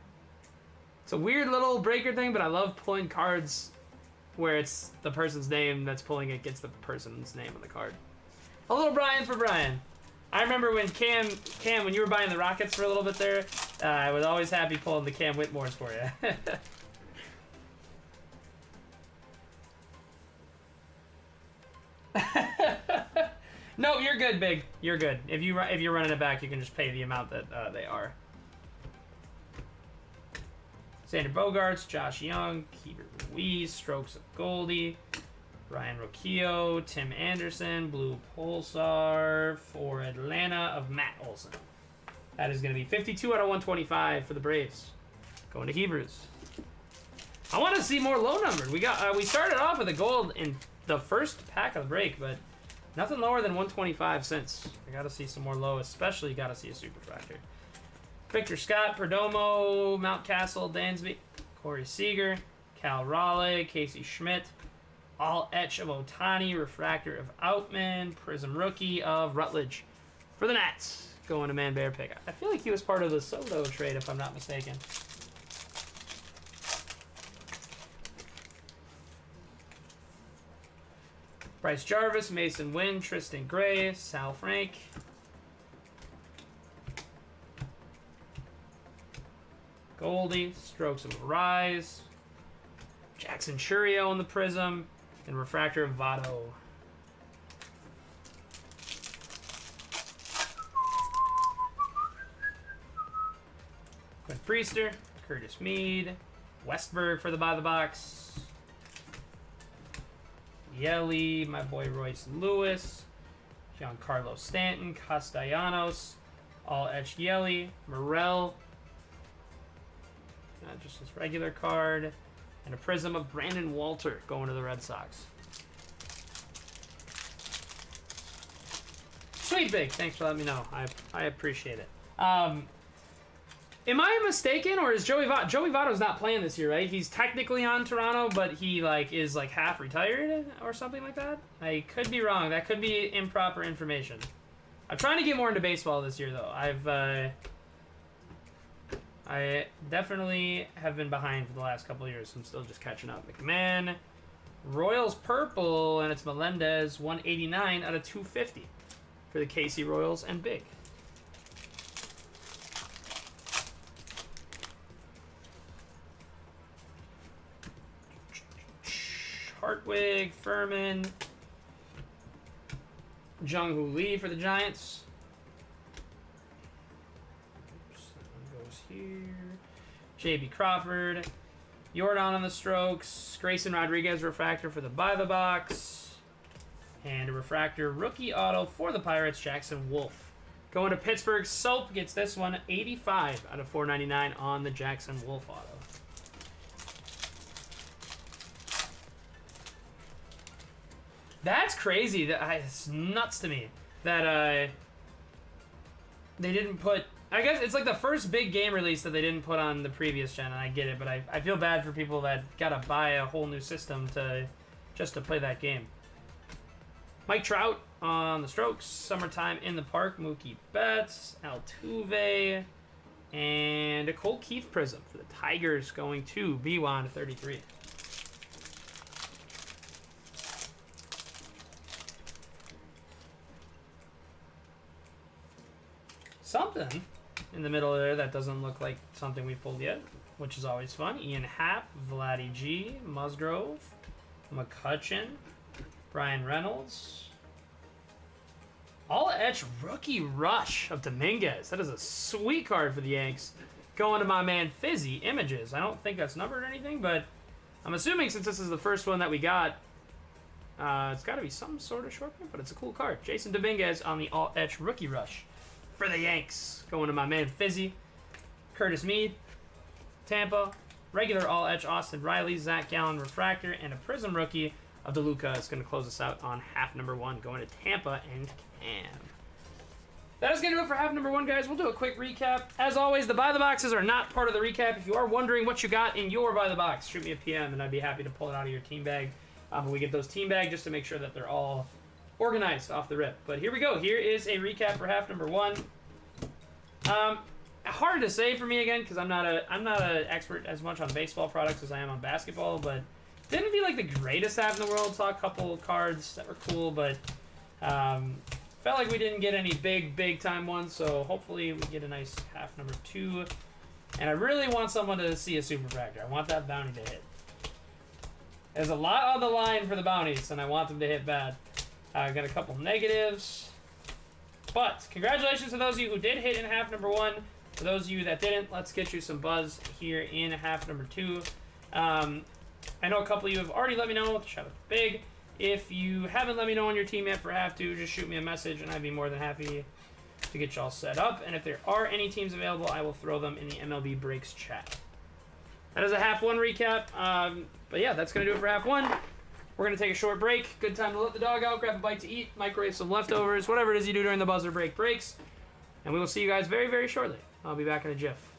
It's a weird little breaker thing, but I love pulling cards where it's the person's name that's pulling it gets the person's name on the card. A little Brian for Brian. I remember when Cam, when you were buying the Rockets for a little bit there, I was always happy pulling the Cam Whitmores for you. No, you're good, Big. You're good. If you're running it back, you can just pay the amount that they are. Xander Bogaerts, Josh Young, Keeper Ruiz, Strokes of Goldie, Ryan Rocchio, Tim Anderson, Blue Pulsar for Atlanta of Matt Olson. That is going to be 52 out of 125 for the Braves. Going to Hebrews. I want to see more low numbered. We started off with a gold in the first pack of the break, but nothing lower than 125 since. I got to see some more low, especially got to see a superfractor. Victor Scott, Perdomo, Mountcastle, Dansby, Corey Seager, Cal Raleigh, Casey Schmidt, all etch of Ohtani, refractor of Outman, prism rookie of Rutledge for the Nats. Going to Man Bear pick. I feel like he was part of the Soto trade, if I'm not mistaken. Bryce Jarvis, Mason Wynn, Tristan Gray, Sal Frank. Goldie, Strokes of Rise, Jackson Churio in the Prism, and refractor of Votto. Quinn Priester, Curtis Mead, Westberg for the by the box, Yelly, my boy Royce Lewis, Giancarlo Stanton, Castellanos, all etched Yelly, Morel, just his regular card, and a prism of Brandon Walter going to the Red Sox. Sweet, Big. Thanks for letting me know. I appreciate it. Am I mistaken, or is Joey Votto's not playing this year, right? He's technically on Toronto, but he is half retired or something like that? I could be wrong. That could be improper information. I'm trying to get more into baseball this year, though. I definitely have been behind for the last couple of years, so I'm still just catching up. McMahon, Royals purple, and it's Melendez, 189 out of 250 for the KC Royals and Big. Hartwig, Furman, Jung-Hoo Lee for the Giants. Here, J.B. Crawford, Jordan on the Strokes, Grayson Rodriguez refractor for the by the box, and a refractor rookie auto for the Pirates, Jackson Wolf. Going to Pittsburgh, Soap gets this one, 85 out of 499 on the Jackson Wolf auto. That's crazy. It's nuts to me that they didn't put. I guess it's like the first big game release that they didn't put on the previous gen, and I get it, but I feel bad for people that gotta buy a whole new system just to play that game. Mike Trout on the Strokes, Summertime in the Park, Mookie Betts, Altuve, and a Cole Keith prism for the Tigers going to B1 33. Something in the middle there that doesn't look like something we've pulled yet, which is always fun. Ian Happ, Vladdy G, Musgrove, McCutcheon, Brian Reynolds. All etch rookie rush of Dominguez. That is a sweet card for the Yanks. Going to my man Fizzy Images. I don't think that's numbered or anything, but I'm assuming since this is the first one that we got, it's got to be some sort of short print, but it's a cool card. Jason Dominguez on the all etch rookie rush for the Yanks. Going to my man Fizzy. Curtis Mead, Tampa. Regular all etch Austin Riley, Zach Gallen refractor, and a prism rookie of DeLuca is going to close us out on half number one, going to Tampa and Cam. That is going to do it for half number one, guys. We'll do a quick recap. As always, the buy the boxes are not part of the recap. If you are wondering what you got in your buy the box, shoot me a PM and I'd be happy to pull it out of your team bag. We get those team bag just to make sure that they're all organized off the rip. But here we go. Here is a recap for half number one. Hard to say for me again because I'm not a expert as much on baseball products as I am on basketball, but didn't feel like the greatest half in the world. Saw a couple cards that were cool, but Felt like we didn't get any big time ones, so hopefully we get a nice half number 2. And I really want someone to see a super fractor. I want that bounty to hit. There's a lot on the line for the bounties, and I want them to hit bad. I got a couple negatives. But congratulations to those of you who did hit in half number 1. For those of you that didn't, let's get you some buzz here in half number 2. I know a couple of you have already let me know. Shout out to Big. If you haven't let me know on your team yet for half 2, just shoot me a message, and I'd be more than happy to get y'all set up. And if there are any teams available, I will throw them in the MLB Breaks chat. That is a half 1 recap. But yeah, that's going to do it for half 1. We're going to take a short break. Good time to let the dog out, grab a bite to eat, microwave some leftovers, whatever it is you do during the buzzer breaks. And we will see you guys very, very shortly. I'll be back in a jiff.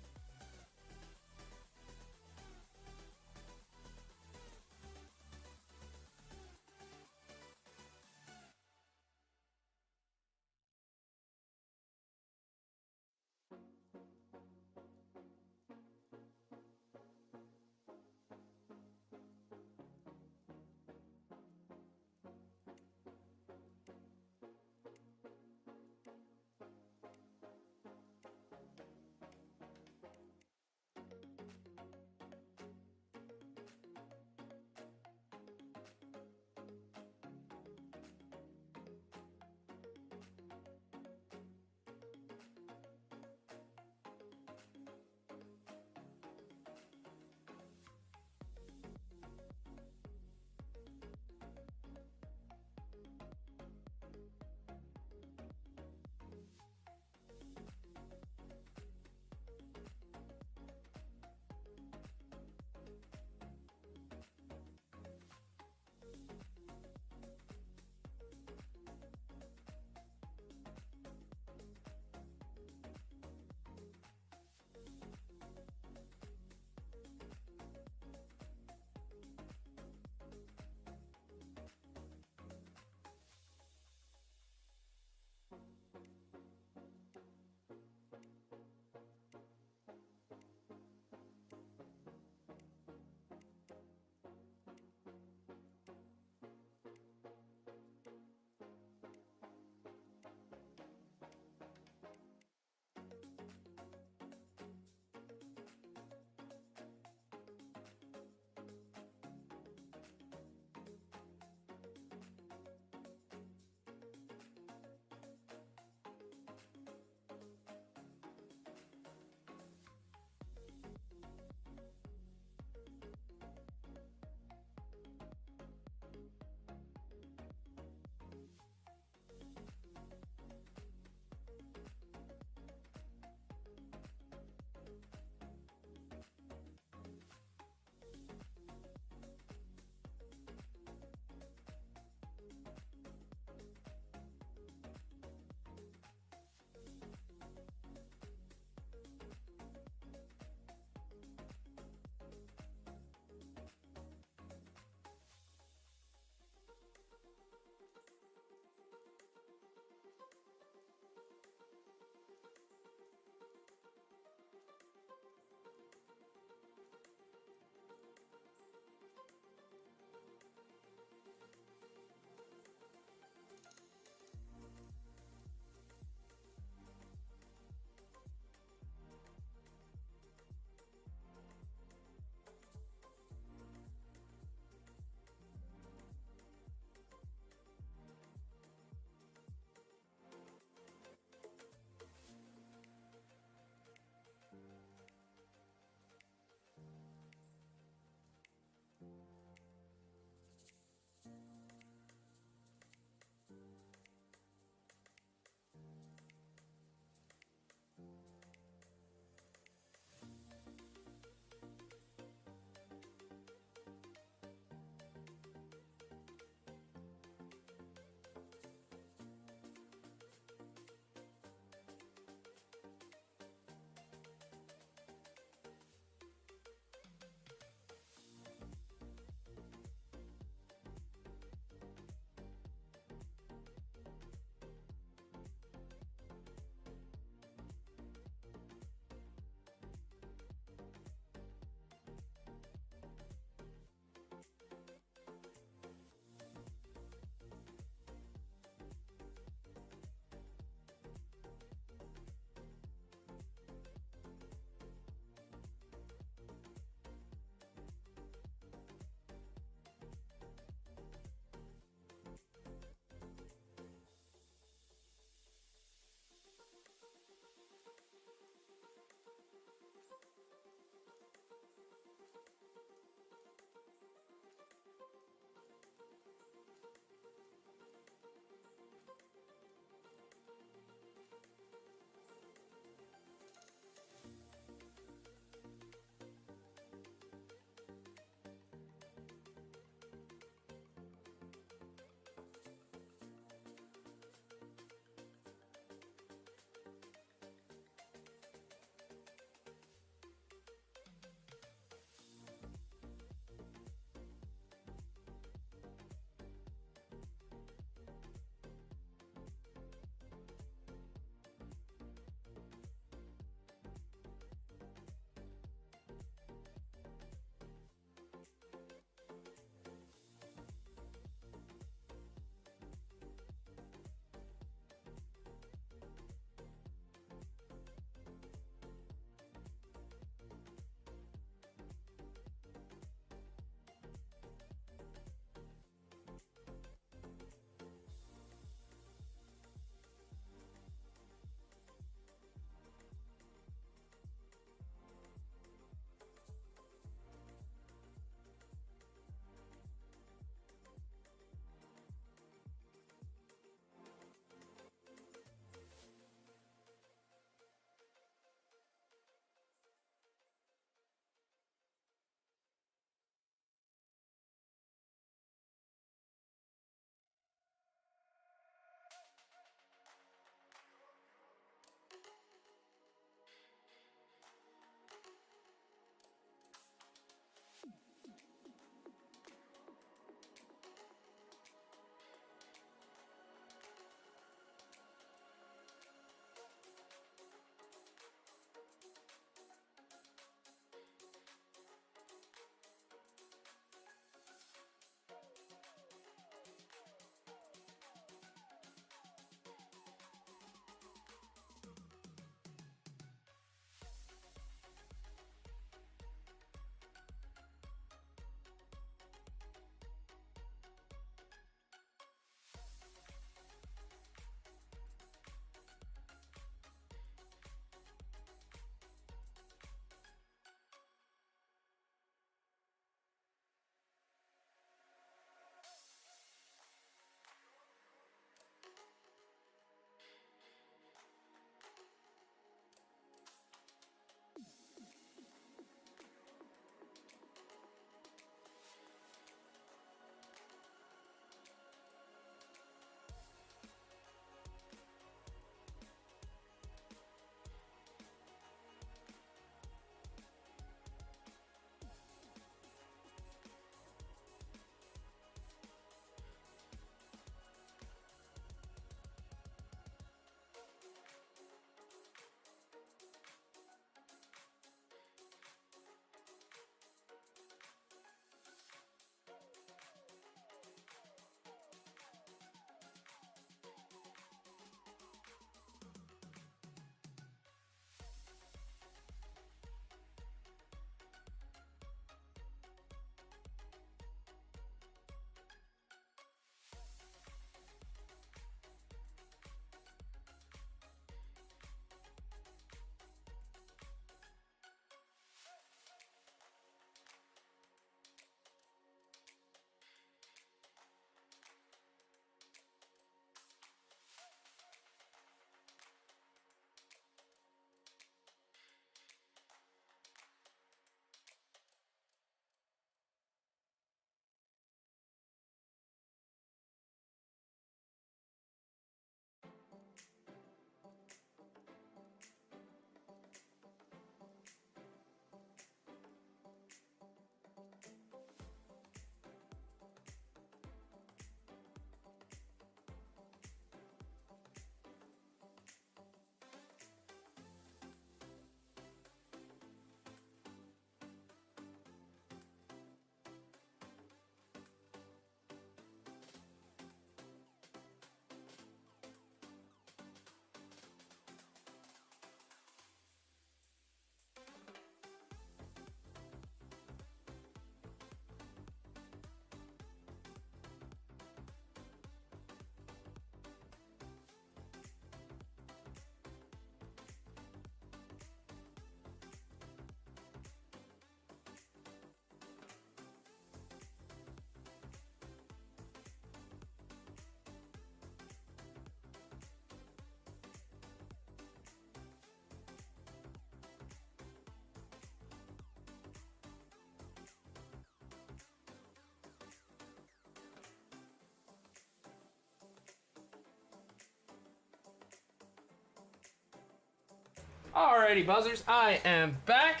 Alrighty, buzzers, I am back.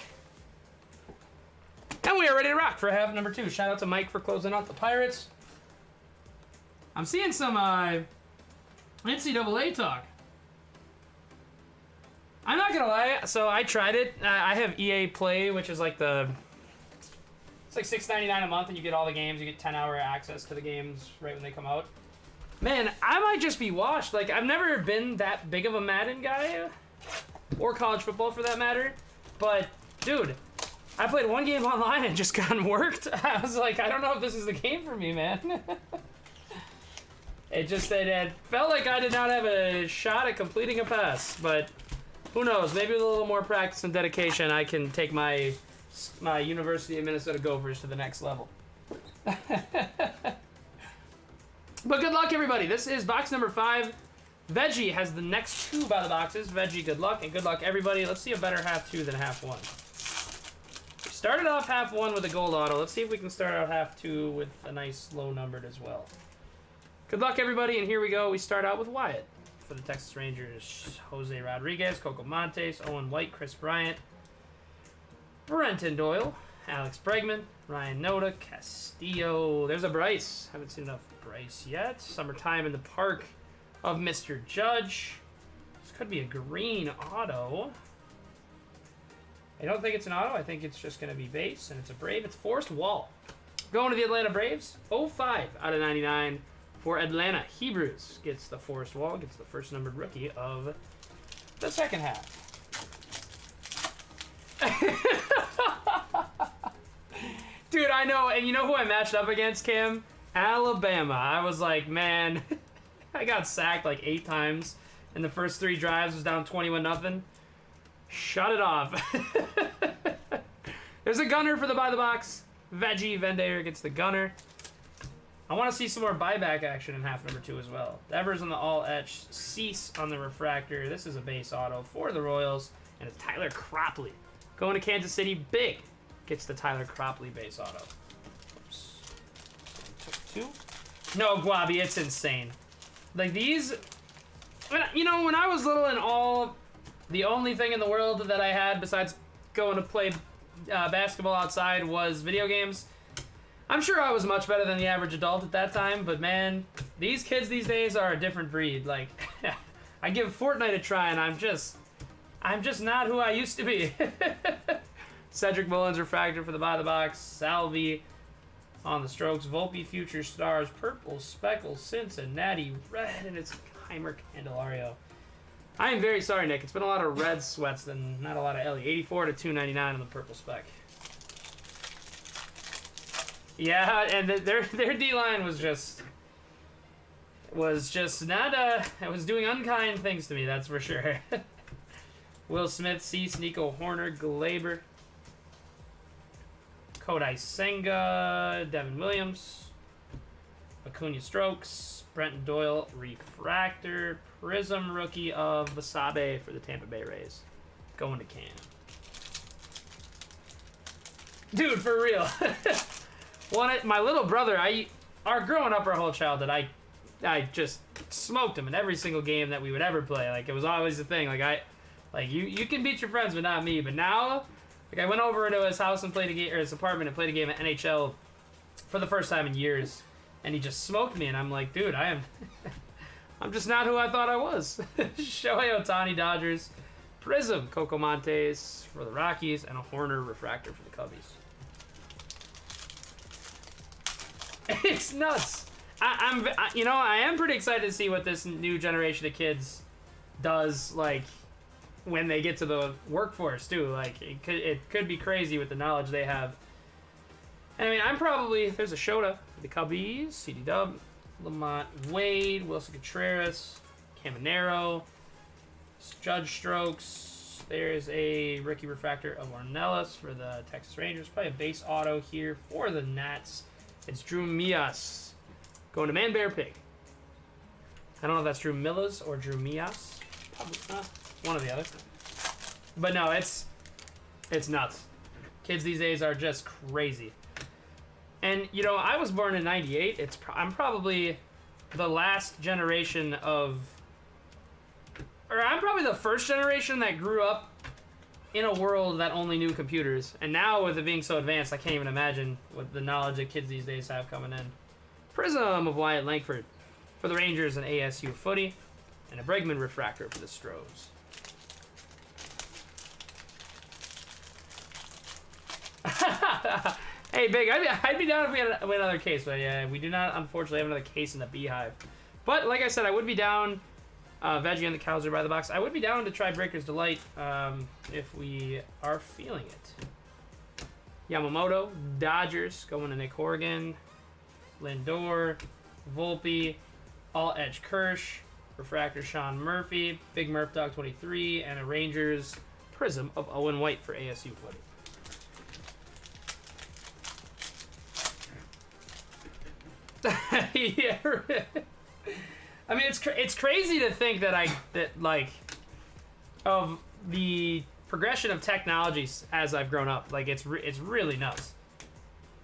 And we are ready to rock for half number 2. Shout out to Mike for closing out the Pirates. I'm seeing some NCAA talk. I'm not gonna lie, so I tried it. I have EA Play, which is like it's like $6.99 a month, and you get all the games. You get 10-hour access to the games right when they come out. Man, I might just be washed. Like, I've never been that big of a Madden guy, or college football for that matter. But, dude, I played one game online and just got worked. I was like, I don't know if this is the game for me, man. It felt like I did not have a shot at completing a pass. But who knows? Maybe with a little more practice and dedication, I can take my University of Minnesota Gophers to the next level. But good luck, everybody. This is box number 5. Veggie has the next 2 by the boxes. Veggie, good luck, and good luck, everybody. Let's see a better half 2 than half 1. We started off half 1 with a gold auto. Let's see if we can start out half 2 with a nice low numbered as well. Good luck, everybody, and here we go. We start out with Wyatt for the Texas Rangers. Jose Rodriguez, Coco Montes, Owen White, Chris Bryant, Brenton Doyle, Alex Bregman, Ryan Noda, Castillo. There's a Bryce. Haven't seen enough Bryce yet. Summertime in the Park of Mr. Judge. This could be a green auto. I don't think it's an auto. I think it's just going to be base, and it's a Brave. It's Forrest Wall. Going to the Atlanta Braves. 05 out of 99 for Atlanta Hebrews. Gets the Forrest Wall. Gets the first numbered rookie of the second half. Dude, I know, and you know who I matched up against, Cam? Alabama. I was like, man, I got sacked like 8 times in the first 3 drives. Was down 21-0. Shut it off. There's a gunner for the buy the box. Veggie Vendayer gets the gunner. I want to see some more buyback action in half number 2 as well. Devers on the all etch. Cease on the refractor. This is a base auto for the Royals, and it's Tyler Cropley. Going to Kansas City, big. Gets the Tyler Cropley base auto. Oops. Took 2. No, Guabi, it's insane. Like these, you know, when I was little and the only thing in the world that I had besides going to play basketball outside was video games. I'm sure I was much better than the average adult at that time, but man, these kids these days are a different breed. Like, I give Fortnite a try, and I'm just not who I used to be. Cedric Mullins refractor for the buy the box. Salvi on the strokes. Volpe Future Stars. Purple Speckle Cincinnati Red. And it's Heimer Candelario. I am very sorry, Nick. It's been a lot of red sweats than not a lot of Ellie. 84 to 299 on the purple spec. Yeah, and their D-line was just not it was doing unkind things to me, that's for sure. Will Smith, Cease, Nico Horner, Glaber, Kodai Senga, Devin Williams, Acuna Strokes, Brenton Doyle, Refractor, Prism rookie of Basabe for the Tampa Bay Rays. Going to Cam. Dude, for real. My little brother, growing up our whole childhood, I just smoked him in every single game that we would ever play. Like, it was always the thing. Like, you can beat your friends, but not me. But now, like, I went over to his house and played a game, or his apartment, and played a game at NHL for the first time in years, and he just smoked me, and I'm like, dude, I'm just not who I thought I was. Shohei Ohtani, Dodgers, Prism, Coco Montes for the Rockies, and a Horner refractor for the Cubbies. It's nuts. I am pretty excited to see what this new generation of kids does, like, when they get to the workforce too. Like, it could be crazy with the knowledge they have. And I mean, there's a Shota for the Cubbies, CD Dub, Lamont Wade, Wilson Contreras, Caminero, Judge Strokes. There's a rookie refractor of Ornelas for the Texas Rangers. Probably a base auto here for the Nats. It's Drew Mias. Going to Man Bear Pig. I don't know if that's Drew Millas or Drew Mias. Probably not. One or the other. But no, it's nuts. Kids these days are just crazy. And, you know, I was born in 98. I'm probably the last generation of... Or I'm probably the first generation that grew up in a world that only knew computers. And now with it being so advanced, I can't even imagine what the knowledge that kids these days have coming in. Prism of Wyatt Langford for the Rangers and ASU footy. And a Bregman refractor for the Stros. Hey, Big, I'd be down if we had another case, but yeah, we do not, unfortunately, have another case in the Beehive. But, like I said, I would be down, Veggie and the Cows are by the box. I would be down to try Breaker's Delight if we are feeling it. Yamamoto, Dodgers, going to Nick Horgan, Lindor, Volpe, All Edge Kirsch, refractor Sean Murphy, Big Murph Dog 23, and a Rangers Prism of Owen White for ASU footy. Yeah, I mean it's crazy to think that of the progression of technologies as I've grown up. Like it's really nuts.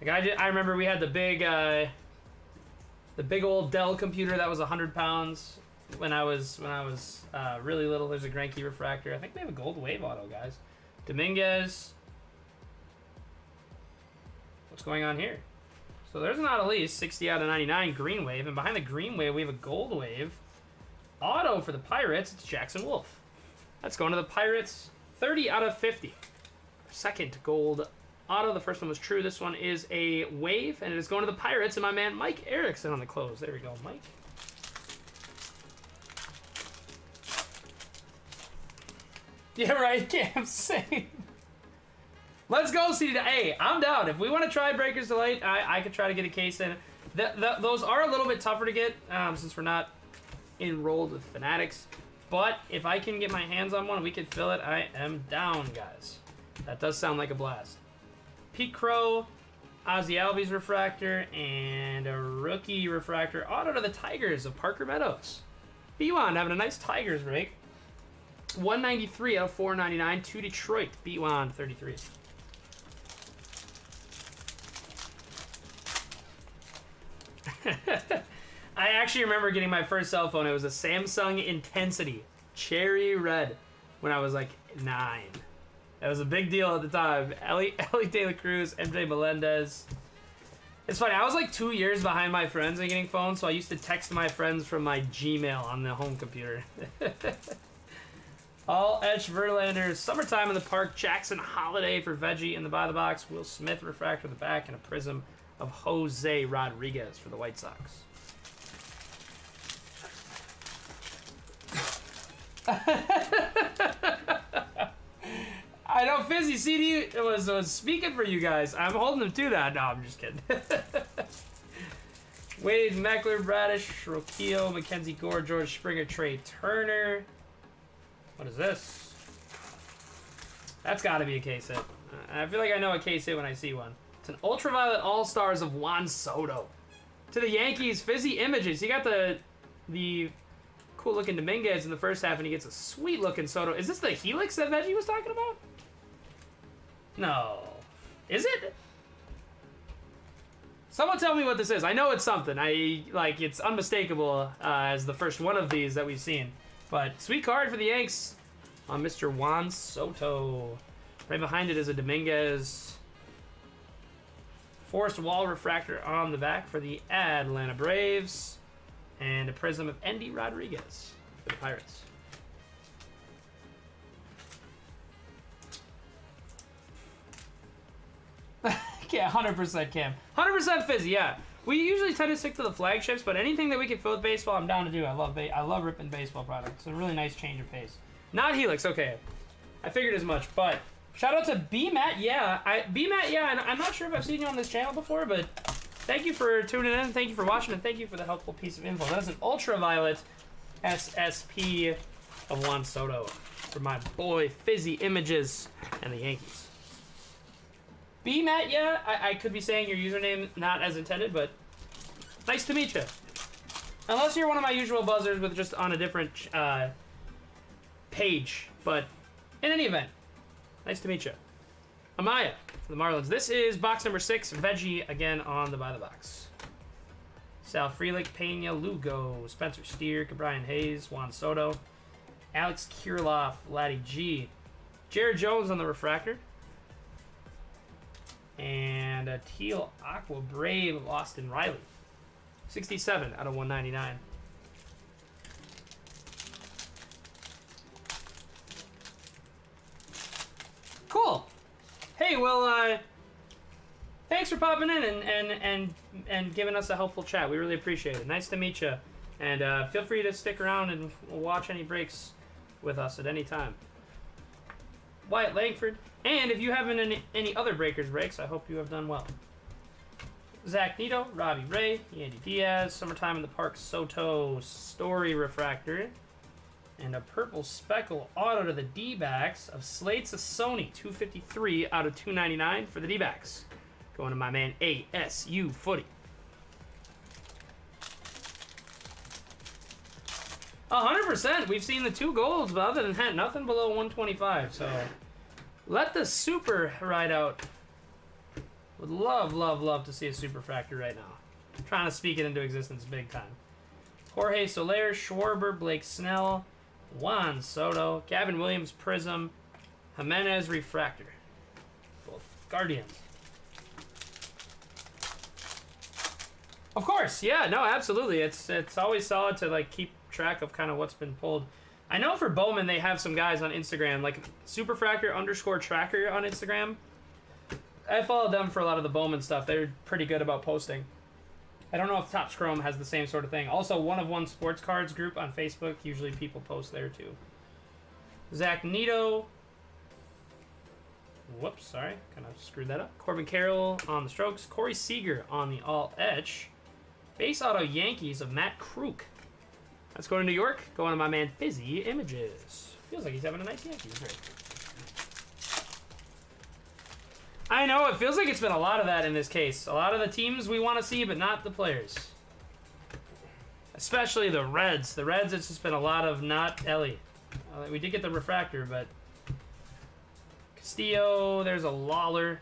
Like I remember we had the big old Dell computer that was 100 pounds when I was really little. There's a Greinke refractor. I think we have a Gold Wave auto, guys. Dominguez. What's going on here? So there's an Adelise, 60 out of 99, Green Wave. And behind the Green Wave, we have a Gold Wave. Auto for the Pirates, it's Jackson Wolf. That's going to the Pirates, 30 out of 50. Second gold auto. The first one was true. This one is a Wave, and it is going to the Pirates. And my man Mike Erickson on the close. There we go, Mike. Yeah, right. Yeah, I'm saying. Let's go, CD. Hey, I'm down. If we want to try Breaker's Delight, I could try to get a case in. Those are a little bit tougher to get since we're not enrolled with Fanatics. But if I can get my hands on one, we can fill it. I am down, guys. That does sound like a blast. Pete Crow, Ozzy Albies refractor, and a rookie refractor auto to the Tigers of Parker Meadows. B1 having a nice Tigers break. 193 out of 499 to Detroit. B1 33. I actually remember getting my first cell phone. It was a Samsung Intensity Cherry Red when I was like 9. That was a big deal at the time. Ellie De La Cruz, MJ Melendez. It's funny, I was like 2 years behind my friends in getting phones, so I used to text my friends from my Gmail on the home computer. All Edge Verlander, Summertime in the Park, Jackson Holiday for Veggie in the by the box, Will Smith refractor in the back, and a prism of Jose Rodriguez for the White Sox. I know Fizzy CD was speaking for you guys. I'm holding him to that. No, I'm just kidding. Wade, Meckler, Bradish, Rokio, Mackenzie Gore, George Springer, Trey Turner. What is this? That's got to be a case hit. I feel like I know a case hit when I see one. It's an Ultraviolet All-Stars of Juan Soto. To the Yankees, Fizzy Images. He got the cool-looking Dominguez in the first half, and he gets a sweet-looking Soto. Is this the Helix that Veggie was talking about? No. Is it? Someone tell me what this is. I know it's something. It's unmistakable as the first one of these that we've seen. But sweet card for the Yanks on Mr. Juan Soto. Right behind it is a Dominguez. Forced Wall refractor on the back for the Atlanta Braves. And a prism of Endy Rodriguez for the Pirates. Yeah, 100% Cam. 100% Fizzy, yeah. We usually tend to stick to the flagships, but anything that we can fill with baseball, I'm down to do. I love ripping baseball products. It's a really nice change of pace. Not Helix, okay. I figured as much, but shout out to B-Matt, yeah. B-Matt, yeah, and I'm not sure if I've seen you on this channel before, but thank you for tuning in, thank you for watching, and thank you for the helpful piece of info. That is an Ultraviolet SSP of Juan Soto for my boy Fizzy Images and the Yankees. B-Matt, yeah, I could be saying your username not as intended, but nice to meet you. Unless you're one of my usual buzzers with just on a different page, but in any event, nice to meet you. Amaya for the Marlins. This is box number 6, Veggie again on the by the box. Sal Frelick, Pena, Lugo, Spencer Steer, Brian Hayes, Juan Soto, Alex Kirilloff, Laddie G, Jared Jones on the refractor. And a teal aqua brave of Austin Riley. 67 out of 199. Cool. Hey, well, thanks for popping in and giving us a helpful chat. We really appreciate it. Nice to meet you. And feel free to stick around and watch any breaks with us at any time. Wyatt Langford. And if you haven't any other Breakers breaks, I hope you have done well. Zach Nito, Robbie Ray, Andy Diaz, Summertime in the Park, Soto, Story Refractor, and a purple speckle auto to the D-backs of Slates of Sony, 253 out of 299 for the D-backs. Going to my man ASU Footy. 100%. We've seen the 2 golds, but other than that, nothing below 125. So let the super ride out. Would love, love, love to see a super fractor right now. I'm trying to speak it into existence big time. Jorge Soler, Schwarber, Blake Snell, Juan Soto, Gavin Williams, Prism, Jimenez, Refractor. Both Guardians. Of course, yeah, no, absolutely. It's always solid to like keep track of kind of what's been pulled. I know for Bowman they have some guys on Instagram, like Superfractor_tracker on Instagram. I followed them for a lot of the Bowman stuff. They're pretty good about posting. I don't know if Topps Chrome has the same sort of thing. Also, One of One Sports Cards group on Facebook. Usually people post there too. Zach Nito. Whoops, sorry. Kind of screwed that up. Corbin Carroll on the strokes. Corey Seager on the all-etch. Base auto Yankees of Matt Kruk. That's going to New York. Going to my man Fizzy Images. Feels like he's having a nice Yankees break. I know, it feels like it's been a lot of that in this case. A lot of the teams we want to see, but not the players. Especially the Reds. The Reds, it's just been a lot of not Ellie. We did get the refractor, but... Castillo, there's a Lawler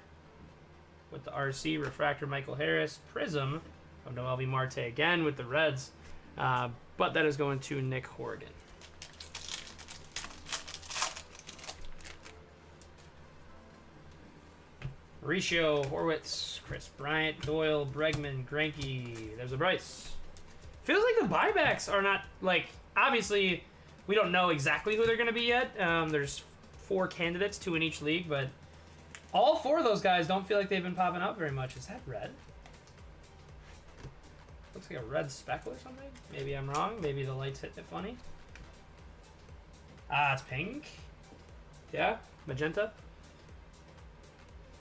with the RC. Refractor, Michael Harris. Prism of Noelvi Marte again with the Reds. But that is going to Nick Horgan. Mauricio, Horwitz, Chris Bryant, Doyle, Bregman, Greinke. There's a Bryce. Feels like the buybacks are not, like, obviously, we don't know exactly who they're going to be yet. There's 4 candidates, 2 in each league, but all 4 of those guys don't feel like they've been popping up very much. Is that red? Looks like a red speckle or something. Maybe I'm wrong. Maybe the light's hitting it funny. Ah, it's pink. Yeah, magenta.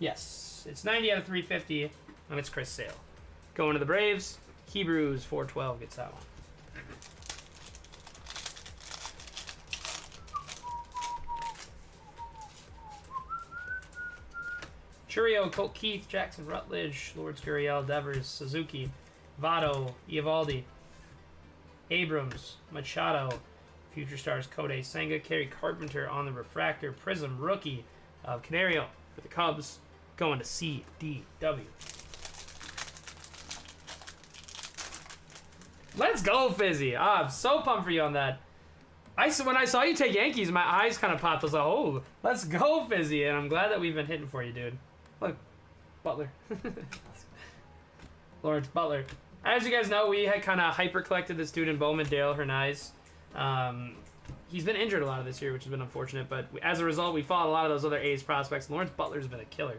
Yes, it's 90 out of 350, and it's Chris Sale. Going to the Braves, Hebrews 412 gets that one. Churio, Colt Keith, Jackson Rutledge, Lord Gurriel, Devers, Suzuki, Votto, Eovaldi, Abrams, Machado, Future Stars, Kodai Senga, Kerry Carpenter on the refractor, Prism rookie of Canario for the Cubs, going to CDW. Let's go, Fizzy. I'm so pumped for you on that. When I saw you take Yankees, my eyes kind of popped. I was like, oh, let's go, Fizzy. And I'm glad that we've been hitting for you, dude. Look, Butler. Lawrence Butler. As you guys know, we had kind of hyper-collected this dude in Bowman, Dale Hernaiz. He's been injured a lot of this year, which has been unfortunate. But as a result, we fought a lot of those other A's prospects. Lawrence Butler's been a killer.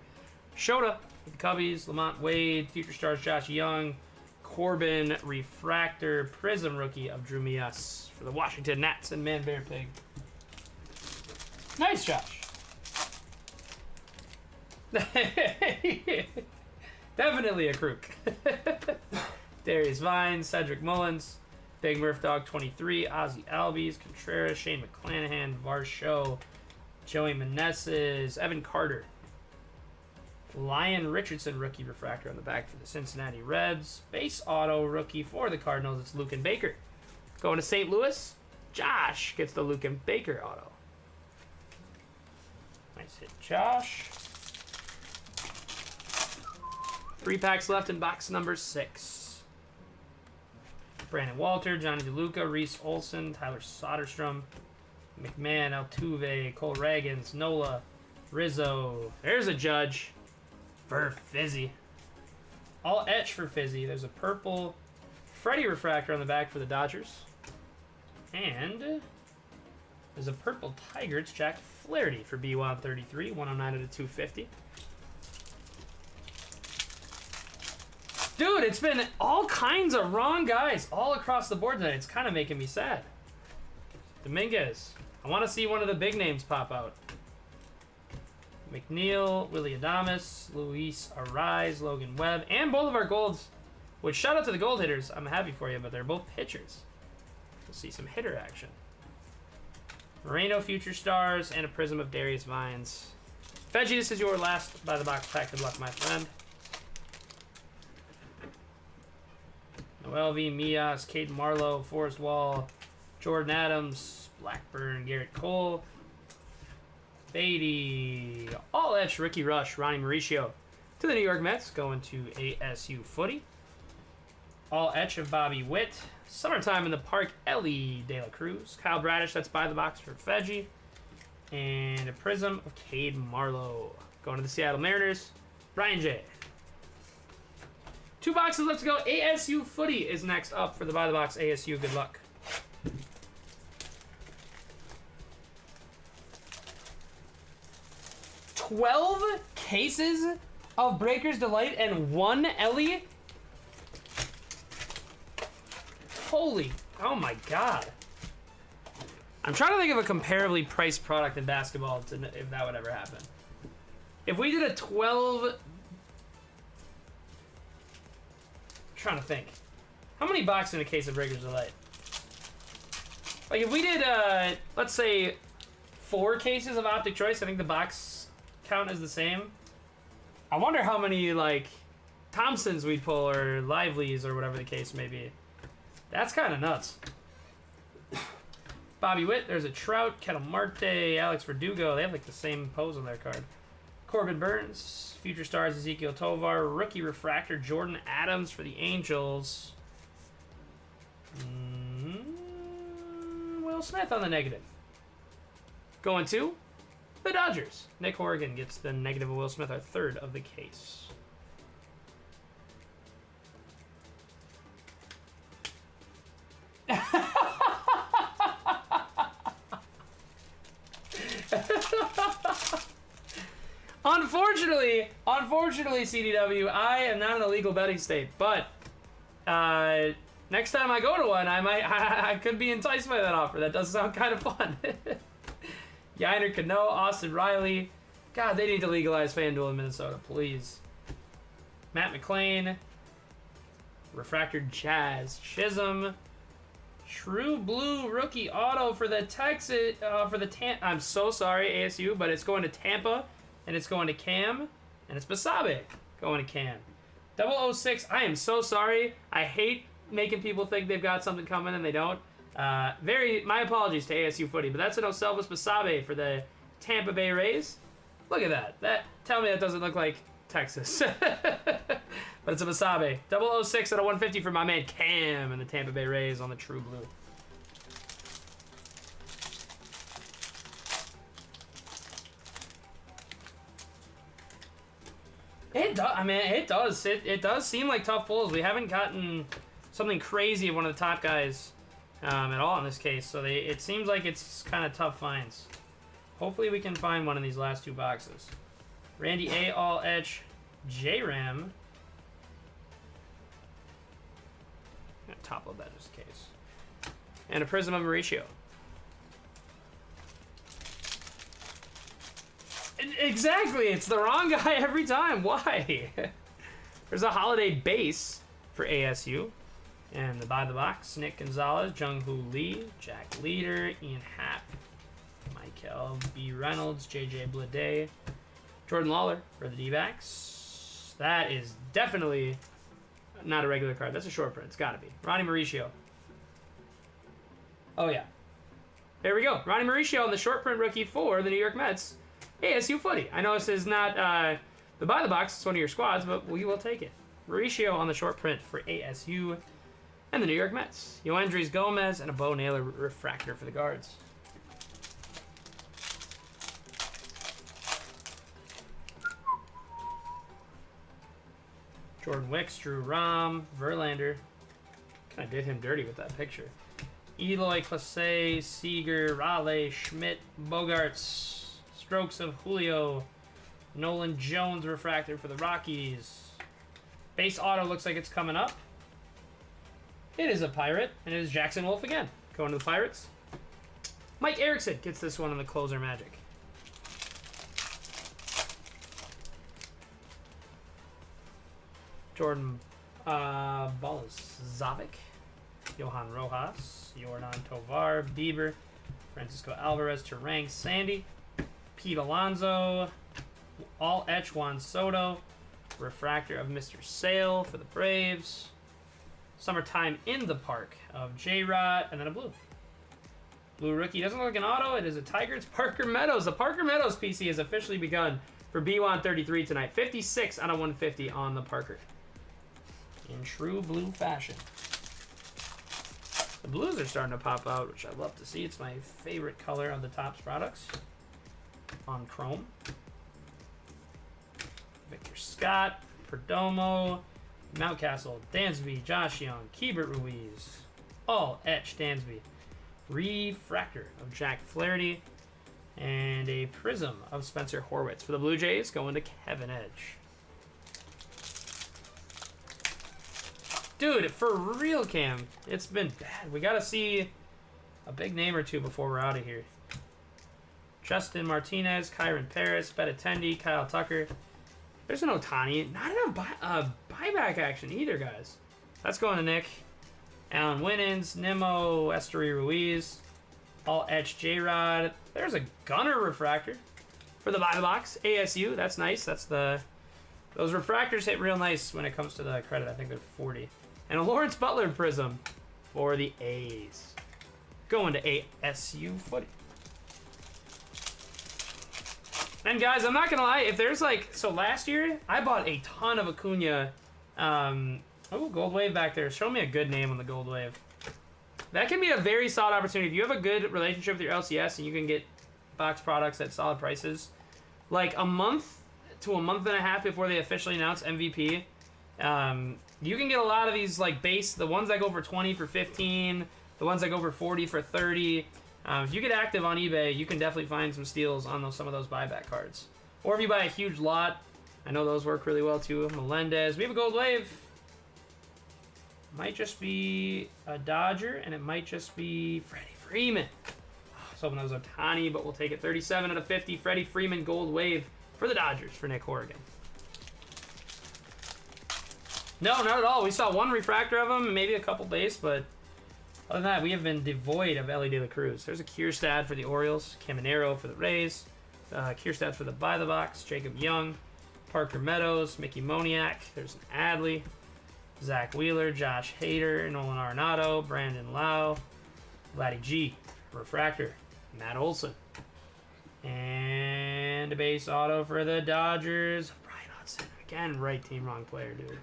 Shota with the Cubbies, Lamont Wade, Future Stars Josh Young, Corbin, Refractor, Prism rookie of Drew Mias for the Washington Nats and Man Bear Pig. Nice, Josh. Definitely a crook. Darius Vines, Cedric Mullins, Big Murph Dog 23, Ozzy Albies, Contreras, Shane McClanahan, Varsho, Joey Meneses, Evan Carter. Lion Richardson rookie refractor on the back for the Cincinnati Reds. Base auto rookie for the Cardinals, it's Luken Baker. Going to St. Louis, Josh gets the Luken Baker auto. Nice hit, Josh. 3 packs left in box number 6. Brandon Walter, Johnny DeLuca, Reese Olson, Tyler Soderstrom, McMahon, Altuve, Cole Ragans, Nola, Rizzo. There's a Judge for Fizzy. All etch for Fizzy. There's a purple Freddie refractor on the back for the Dodgers. And there's a purple Tiger. It's Jack Flaherty for B133, 109 out of 250. Dude, it's been all kinds of wrong guys all across the board tonight. It's kind of making me sad. Dominguez. I want to see one of the big names pop out. McNeil, Willie Adames, Luis Arraez, Logan Webb, and both of our golds. Which, shout out to the gold hitters. I'm happy for you, but they're both pitchers. We'll see some hitter action. Moreno Future Stars, and a Prism of Darius Vines. Veggie, this is your last by the box pack. Good luck, my friend. Noel V. Mias, Caden Marlowe, Forrest Wall, Jordan Adams, Blackburn, Garrett Cole, Beatty, all etch Ricky Rush, Ronnie Mauricio to the New York Mets, going to ASU Footy. All etch of Bobby Witt, Summertime in the Park, Ellie De La Cruz, Kyle Bradish, that's by the box for Veggie, and a Prism of Cade Marlowe. Going to the Seattle Mariners, Brian J. 2 boxes left to go. ASU Footy is next up for the By the Box ASU. Good luck. "12 cases of Breaker's Delight and 1 Ellie? Holy, oh my god. I'm trying to think of a comparably priced product in basketball to, if that would ever happen. If we did a 12... trying to think. How many boxes in a case of Breaker's Delight? Like if we did, let's say 4 cases of Optic Choice, I think the box count is the same. I wonder how many, like, Thompsons we'd pull, or Livelies, or whatever the case may be. That's kind of nuts. Bobby Witt, there's a Trout, Kettle Marte, Alex Verdugo. They have, like, the same pose on their card. Corbin Burns, Future Stars, Ezekiel Tovar, Rookie Refractor, Jordan Adams for the Angels. Will Smith on the negative. Going to the Dodgers. Nick Horrigan gets the negative of Will Smith, our 3rd of the case. Unfortunately, CDW, I am not in a legal betting state, but next time I go to one, I could be enticed by that offer. That does sound kind of fun. Yainer Cano, Austin Riley. God, they need to legalize FanDuel in Minnesota, please. Matt McClain, Refractor Jazz, Chisholm, True Blue Rookie Auto for the Texas, I'm so sorry, ASU, but it's going to Tampa, and it's going to Cam, and it's Basabe going to Cam. 006, I am so sorry. I hate making people think they've got something coming and they don't. My apologies to ASU Footy, but that's an Oselvis Basabe for the Tampa Bay Rays. Look at that. Tell me that doesn't look like Texas. But it's a Basabe. 006 out of 150 for my man Cam and the Tampa Bay Rays on the True Blue. It does seem like tough pulls. We haven't gotten something crazy of one of the top guys at all in this case, so it seems like it's kind of tough finds. Hopefully we can find one in these last 2 boxes. Randy A. All Etch, J-Ram. Top load that just in case. And a Prism of Mauricio. Exactly, it's the wrong guy every time. Why? There's a holiday base for ASU. And the by the box, Nick Gonzalez, Jung-Hoo Lee, Jack Leader, Ian Happ, Michael B. Reynolds, JJ Bleday, Jordan Lawler for the D-backs. That is definitely not a regular card. That's a short print. It's got to be. Ronnie Mauricio. Oh, yeah. There we go. Ronnie Mauricio on the short print rookie for the New York Mets. ASU Footy. I know this is not the by the box. It's one of your squads, but we will take it. Mauricio on the short print for ASU and the New York Mets. Yoendrys Gomez and a Bo Naylor refractor for the Guards. Jordan Wicks, Drew Rom, Verlander. Kind of did him dirty with that picture. Eloy, Clase, Seager, Raleigh, Schmidt, Bogarts, strokes of Julio, Nolan Jones refractor for the Rockies. Base auto looks like it's coming up. It is a Pirate, and it is Jackson Wolf again. Going to the Pirates. Mike Erickson gets this one in the closer Magic. Jordan Balazovic, Johan Rojas, Yordan Tovar, Bieber, Francisco Alvarez, Terang, Sandy, Pete Alonso, all etch Juan Soto, refractor of Mr. Sale for the Braves, Summertime in the Park of J-Rod, and then a blue. Blue rookie doesn't look like an auto. It is a Tiger. It's Parker Meadows. The Parker Meadows PC has officially begun for B133 tonight. 56 out of 150 on the Parker. In true blue fashion. The blues are starting to pop out, which I love to see. It's my favorite color of the Topps products on chrome. Victor Scott, Perdomo, Mountcastle, Dansby, Josh Young, Keibert Ruiz, all etch Dansby. Refractor of Jack Flaherty, and a prism of Spencer Horwitz. For the Blue Jays, going to Kevin Edge. Dude, for real, Cam, it's been bad. We got to see a big name or two before we're out of here. Justin Martinez, Kyron Paris, Bettatendi, Kyle Tucker. There's an Ohtani. Not enough buyback action either, guys. That's going to Nick. Alan Winans, Nimmo, Estery Ruiz, all etched J-Rod. There's a Gunner refractor for the buy the box. ASU, that's nice. That's those refractors hit real nice when it comes to the credit. I think they're 40. And a Lawrence Butler prism for the A's. Going to ASU footy. And guys, I'm not gonna lie, if there's so last year I bought a ton of Acuna. Oh, Gold Wave back there. Show me a good name on the Gold Wave. That can be a very solid opportunity. If you have a good relationship with your LCS and you can get box products at solid prices, like a month to a month and a half before they officially announce MVP, you can get a lot of these base, the ones that go for 20 for 15, the ones that go for 40 for 30. If you get active on eBay, you can definitely find some steals on some of those buyback cards. Or if you buy a huge lot, I know those work really well too. Melendez. We have a Gold Wave. Might just be a Dodger, and it might just be Freddie Freeman. I was hoping that was Ohtani, but we'll take it. 37 out of 50. Freddie Freeman Gold Wave for the Dodgers for Nick Horrigan. No, not at all. We saw one refractor of him, maybe a couple base, but other than that, we have been devoid of Ellie De La Cruz. There's a Kierstad for the Orioles, Caminero for the Rays, Kierstad for the Buy the Box, Jacob Young, Parker Meadows, Mickey Moniak. There's an Adley. Zach Wheeler, Josh Hader, Nolan Arenado, Brandon Lau, Vladdy G, refractor, Matt Olson. And a base auto for the Dodgers, Brian Hudson. Again, right team, wrong player, dude.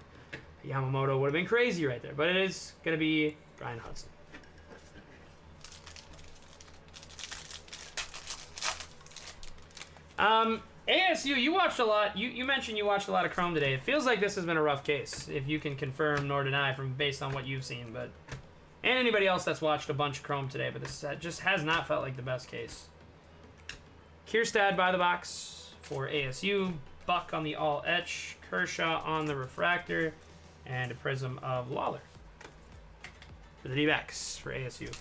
Yamamoto would have been crazy right there, but it is going to be Brian Hudson. ASU, you watched a lot. You mentioned you watched a lot of Chrome today. It feels like this has been a rough case, if you can confirm nor deny from based on what you've seen. But and anybody else that's watched a bunch of Chrome today, but this just has not felt like the best case. Kierstad by the box for ASU. Buck on the all etch. Kershaw on the refractor. And a prism of Lawler for the D-backs for ASU.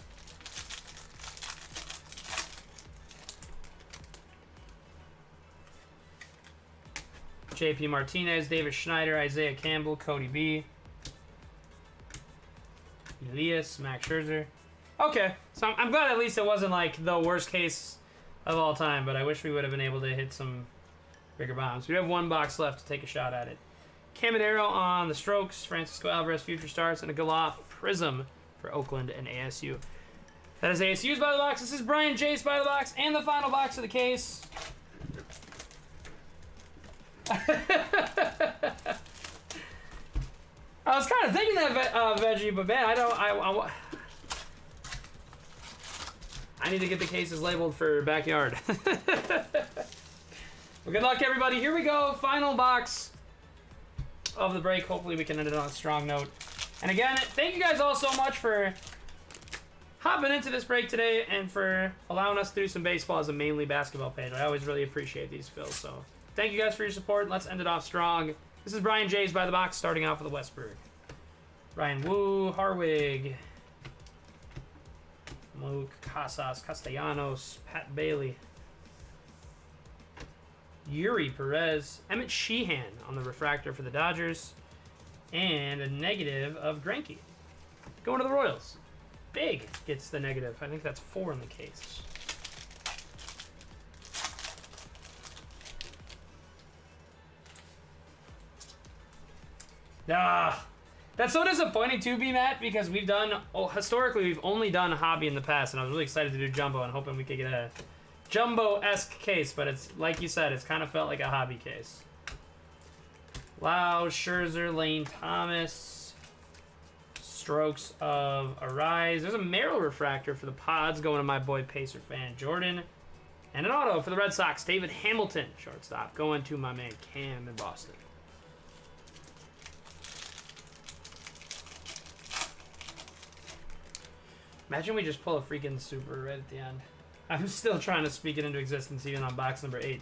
JP Martinez, David Schneider, Isaiah Campbell, Cody B. Elias, Max Scherzer. Okay, so I'm glad at least it wasn't the worst case of all time, but I wish we would have been able to hit some bigger bombs. We have one box left to take a shot at it. Caminero on the strokes, Francisco Alvarez future starts, and a Galoff prism for Oakland and ASU. That is ASU's by the box. This is Brian Jace by the box, and the final box of the case. I was kind of thinking that veggie, but man, I need to get the cases labeled for backyard. Well, good luck, everybody. Here we go. Final box of the break. Hopefully we can end it on a strong note. And again, thank you guys all so much for hopping into this break today and for allowing us to do some baseball as a mainly basketball page. I always really appreciate these fills. So thank you guys for your support. Let's end it off strong. This is Brian Jays by the box, starting out for the Westburg. Ryan Wu, Harwig, Luke Casas, Castellanos, Pat Bailey, Yuri Perez, Emmett Sheehan on the refractor for the Dodgers, and a negative of Greinke. Going to the Royals. Big gets the negative. I think that's 4 in the case. That's so disappointing too, B-Matt, because we've done, historically, we've only done hobby in the past, and I was really excited to do jumbo and hoping we could get a jumbo-esque case, but it's, like you said, it's kind of felt like a hobby case. Lau, Scherzer, Lane Thomas, strokes of Arise. There's a Merrill refractor for the Pods going to my boy Pacer fan Jordan. And an auto for the Red Sox, David Hamilton, shortstop, going to my man Cam in Boston. Imagine we just pull a freaking super right at the end. I'm still trying to speak it into existence even on box number 8.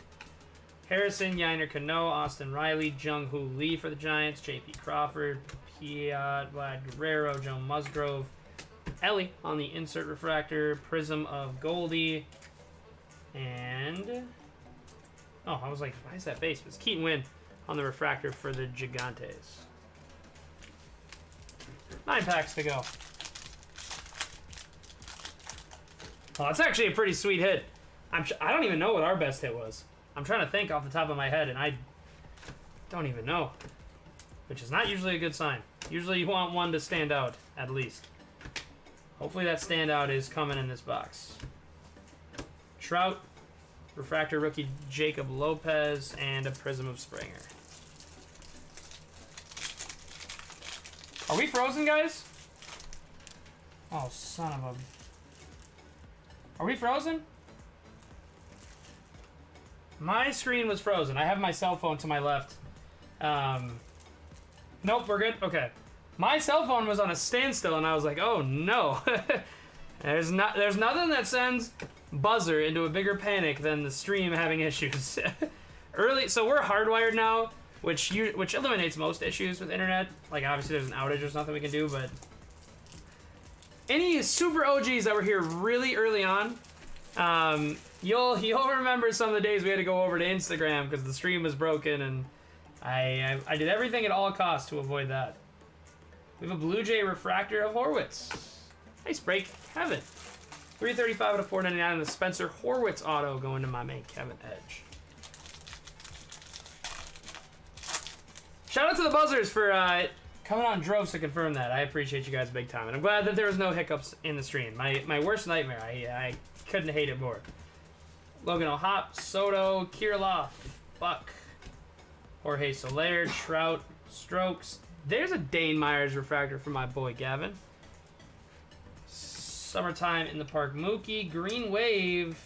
Harrison, Yainer Cano, Austin Riley, Jung-Hoo Lee for the Giants, J.P. Crawford, Vlad Guerrero, Joe Musgrove, Ellie on the insert refractor, Prism of Goldie, and... oh, I was like, why is that base? It's Keaton Wynn on the refractor for the Gigantes. 9 packs to go. Well, it's actually a pretty sweet hit. I don't even know what our best hit was. I'm trying to think off the top of my head, and I don't even know. Which is not usually a good sign. Usually you want one to stand out, at least. Hopefully that standout is coming in this box. Trout, refractor rookie Jacob Lopez, and a Prism of Springer. Are we frozen, guys? Oh, son of a... Are we frozen? My screen was frozen. I have my cell phone to my left. Nope, we're good? Okay. My cell phone was on a standstill, and I was like, oh, no. There's nothing that sends Buzzer into a bigger panic than the stream having issues. So we're hardwired now, which eliminates most issues with internet. Like, obviously, there's an outage or something we can do, but... any super OGs that were here really early on, you'll remember some of the days we had to go over to Instagram because the stream was broken, and I did everything at all costs to avoid that. We have a Blue Jay refractor of Horwitz. Nice break, Kevin. 335 out of 499, and the Spencer Horwitz auto going to my man Kevin Edge. Shout out to the Buzzers for coming on droves to confirm that. I appreciate you guys big time, and I'm glad that there was no hiccups in the stream. My worst nightmare. I couldn't hate it more. Logan O'Hop, Soto, Kirilloff, Buck, Jorge Soler, Trout, Strokes. There's a Dane Myers refractor for my boy Gavin. Summertime in the Park, Mookie. Green Wave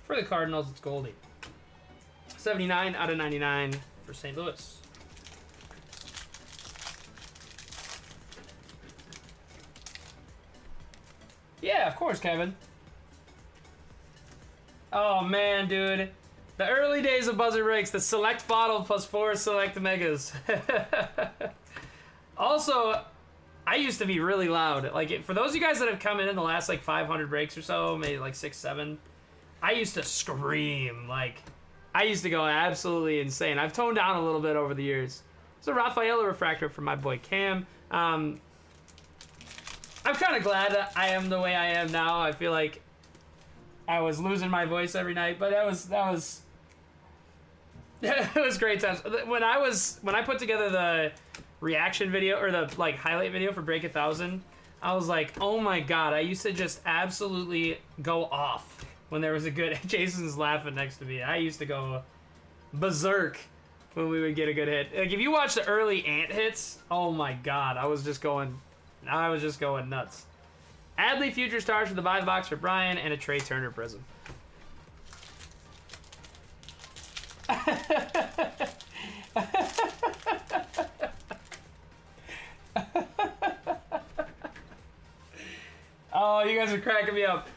for the Cardinals. It's Goldie. 79 out of 99 for St. Louis. Yeah, of course, Kevin. Oh, man, dude. The early days of Buzzer Breaks, the select bottle plus 4 select megas. Also, I used to be really loud. Like, for those of you guys that have come in the last, like, 500 breaks or so, maybe, like, 6, 7, I used to scream. Like, I used to go absolutely insane. I've toned down a little bit over the years. It's a Rafaela refractor from my boy Cam. I'm kind of glad that I am the way I am now. I feel like I was losing my voice every night, but that was it was great times. When I put together the reaction video or the like highlight video for Break 1000, I was like, oh my god, I used to just absolutely go off when there was a good. Jason's laughing next to me. I used to go berserk when we would get a good hit. Like if you watch the early Ant hits, oh my god, I was just going nuts. Adley Future Stars for the buy the box for Brian, and a Trey Turner Prism. Oh, you guys are cracking me up.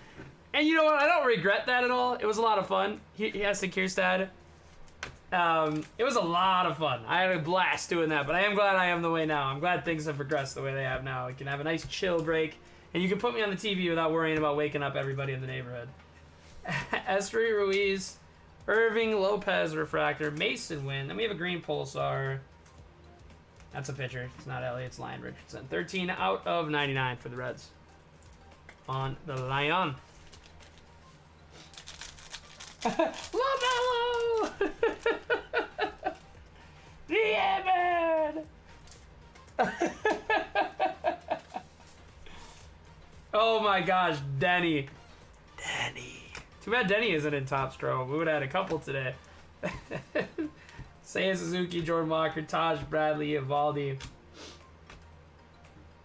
And you know what? I don't regret that at all. It was a lot of fun. He has to Kierstad. It was a lot of fun. I had a blast doing that, but I am glad I am the way now. I'm glad things have progressed the way they have now. We can have a nice chill break, and you can put me on the TV without worrying about waking up everybody in the neighborhood. Esther Ruiz, Irving Lopez refractor, Mason Wynn. Then we have a green pulsar. That's a pitcher. It's not Elliott, it's Lion Richardson. 13 out of 99 for the Reds. On the Lion. LaMelo! Yeah, man! Oh my gosh, Denny. Too bad Denny isn't in top stroke. We would have had a couple today. Seiya Suzuki, Jordan Walker, Taj Bradley, Evaldi.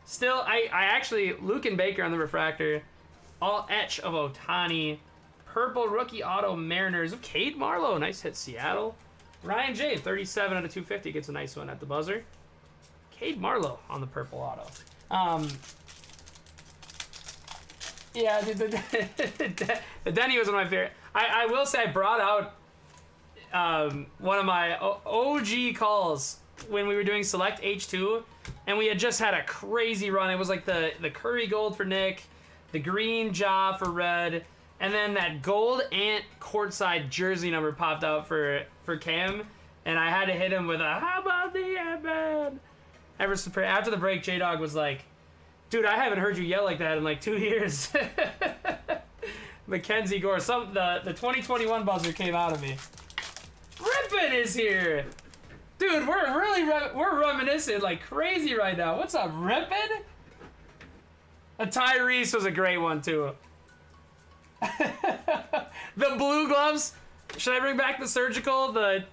Still, I actually, Luke and Baker on the refractor. All etch of Ohtani. Purple rookie auto Mariners of Cade Marlowe. Nice hit, Seattle. Ryan J, 37 out of 250. Gets a nice one at the buzzer. Cade Marlowe on the purple auto. Yeah, the Denny was one of my favorite. I will say I brought out one of my OG calls when we were doing Select H2, and we had just had a crazy run. It was like the Curry Gold for Nick, the green jaw for Red, and then that gold Ant courtside jersey number popped out for Cam, and I had to hit him with a "How about the Ant-Man?" After the break, J-Dog was like, "Dude, I haven't heard you yell like that in like 2 years." Mackenzie Gore, the 2021 buzzer came out of me. Rippin is here, dude. We're reminiscing like crazy right now. What's up, Rippin? A Tyrese was a great one too. The blue gloves. Should I bring back the surgical, the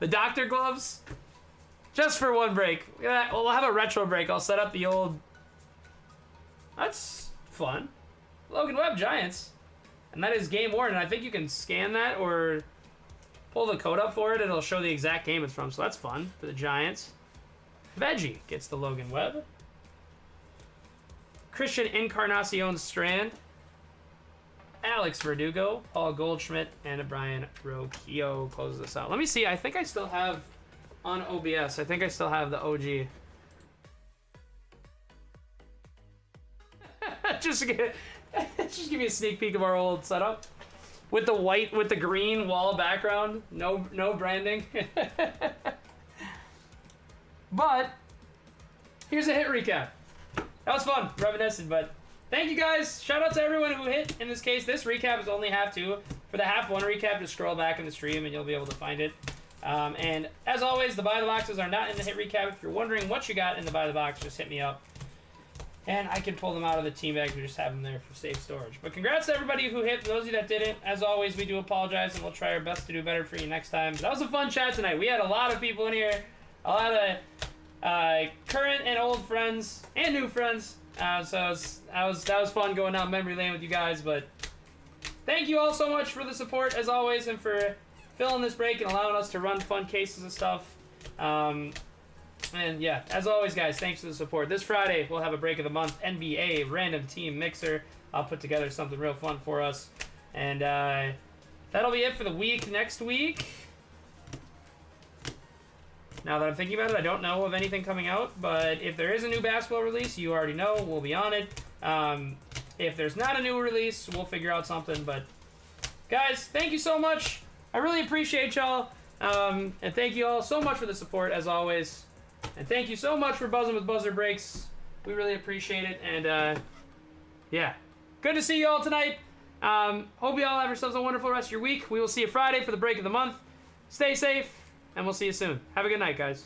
doctor gloves? Just for one break. Yeah, we'll have a retro break. I'll set up the old. That's fun. Logan Webb Giants. And that is game worn. And I think you can scan that or pull the code up for it. It'll show the exact game it's from. So that's fun for the Giants. Veggie gets the Logan Webb. Christian Encarnacion Strand. Alex Verdugo. Paul Goldschmidt. And Brian Rocchio closes this out. Let me see. I think I still have on OBS. I think I still have the OG. just give me a sneak peek of our old setup with the white with the green wall background. No branding. But here's a hit recap. That was fun, reminiscent. But thank you guys. Shout out to everyone who hit. In this case, this recap is only half two. For the half one recap, just scroll back in the stream and you'll be able to find it. And as always, the buy the boxes are not in the hit recap. If you're wondering what you got in the buy the box, just hit me up. And I can pull them out of the team bag. We just have them there for safe storage. But congrats to everybody who hit. For those of you that didn't, as always, we do apologize, and we'll try our best to do better for you next time. But that was a fun chat tonight. We had a lot of people in here. A lot of current and old friends and new friends. So that was fun going down memory lane with you guys. But thank you all so much for the support, as always, and for filling this break and allowing us to run fun cases and stuff. And yeah, as always, guys, thanks for the support. This Friday, we'll have a break of the month, NBA Random Team Mixer. I'll put together something real fun for us. And that'll be it for the week. Next week, now that I'm thinking about it, I don't know of anything coming out. But if there is a new basketball release, you already know, we'll be on it. If there's not a new release, we'll figure out something. But guys, thank you so much. I really appreciate y'all. And thank you all so much for the support, as always. And thank you so much for buzzing with Buzzer Breaks. We really appreciate it. And, yeah. Good to see you all tonight. Hope you all have yourselves a wonderful rest of your week. We will see you Friday for the break of the month. Stay safe, and we'll see you soon. Have a good night, guys.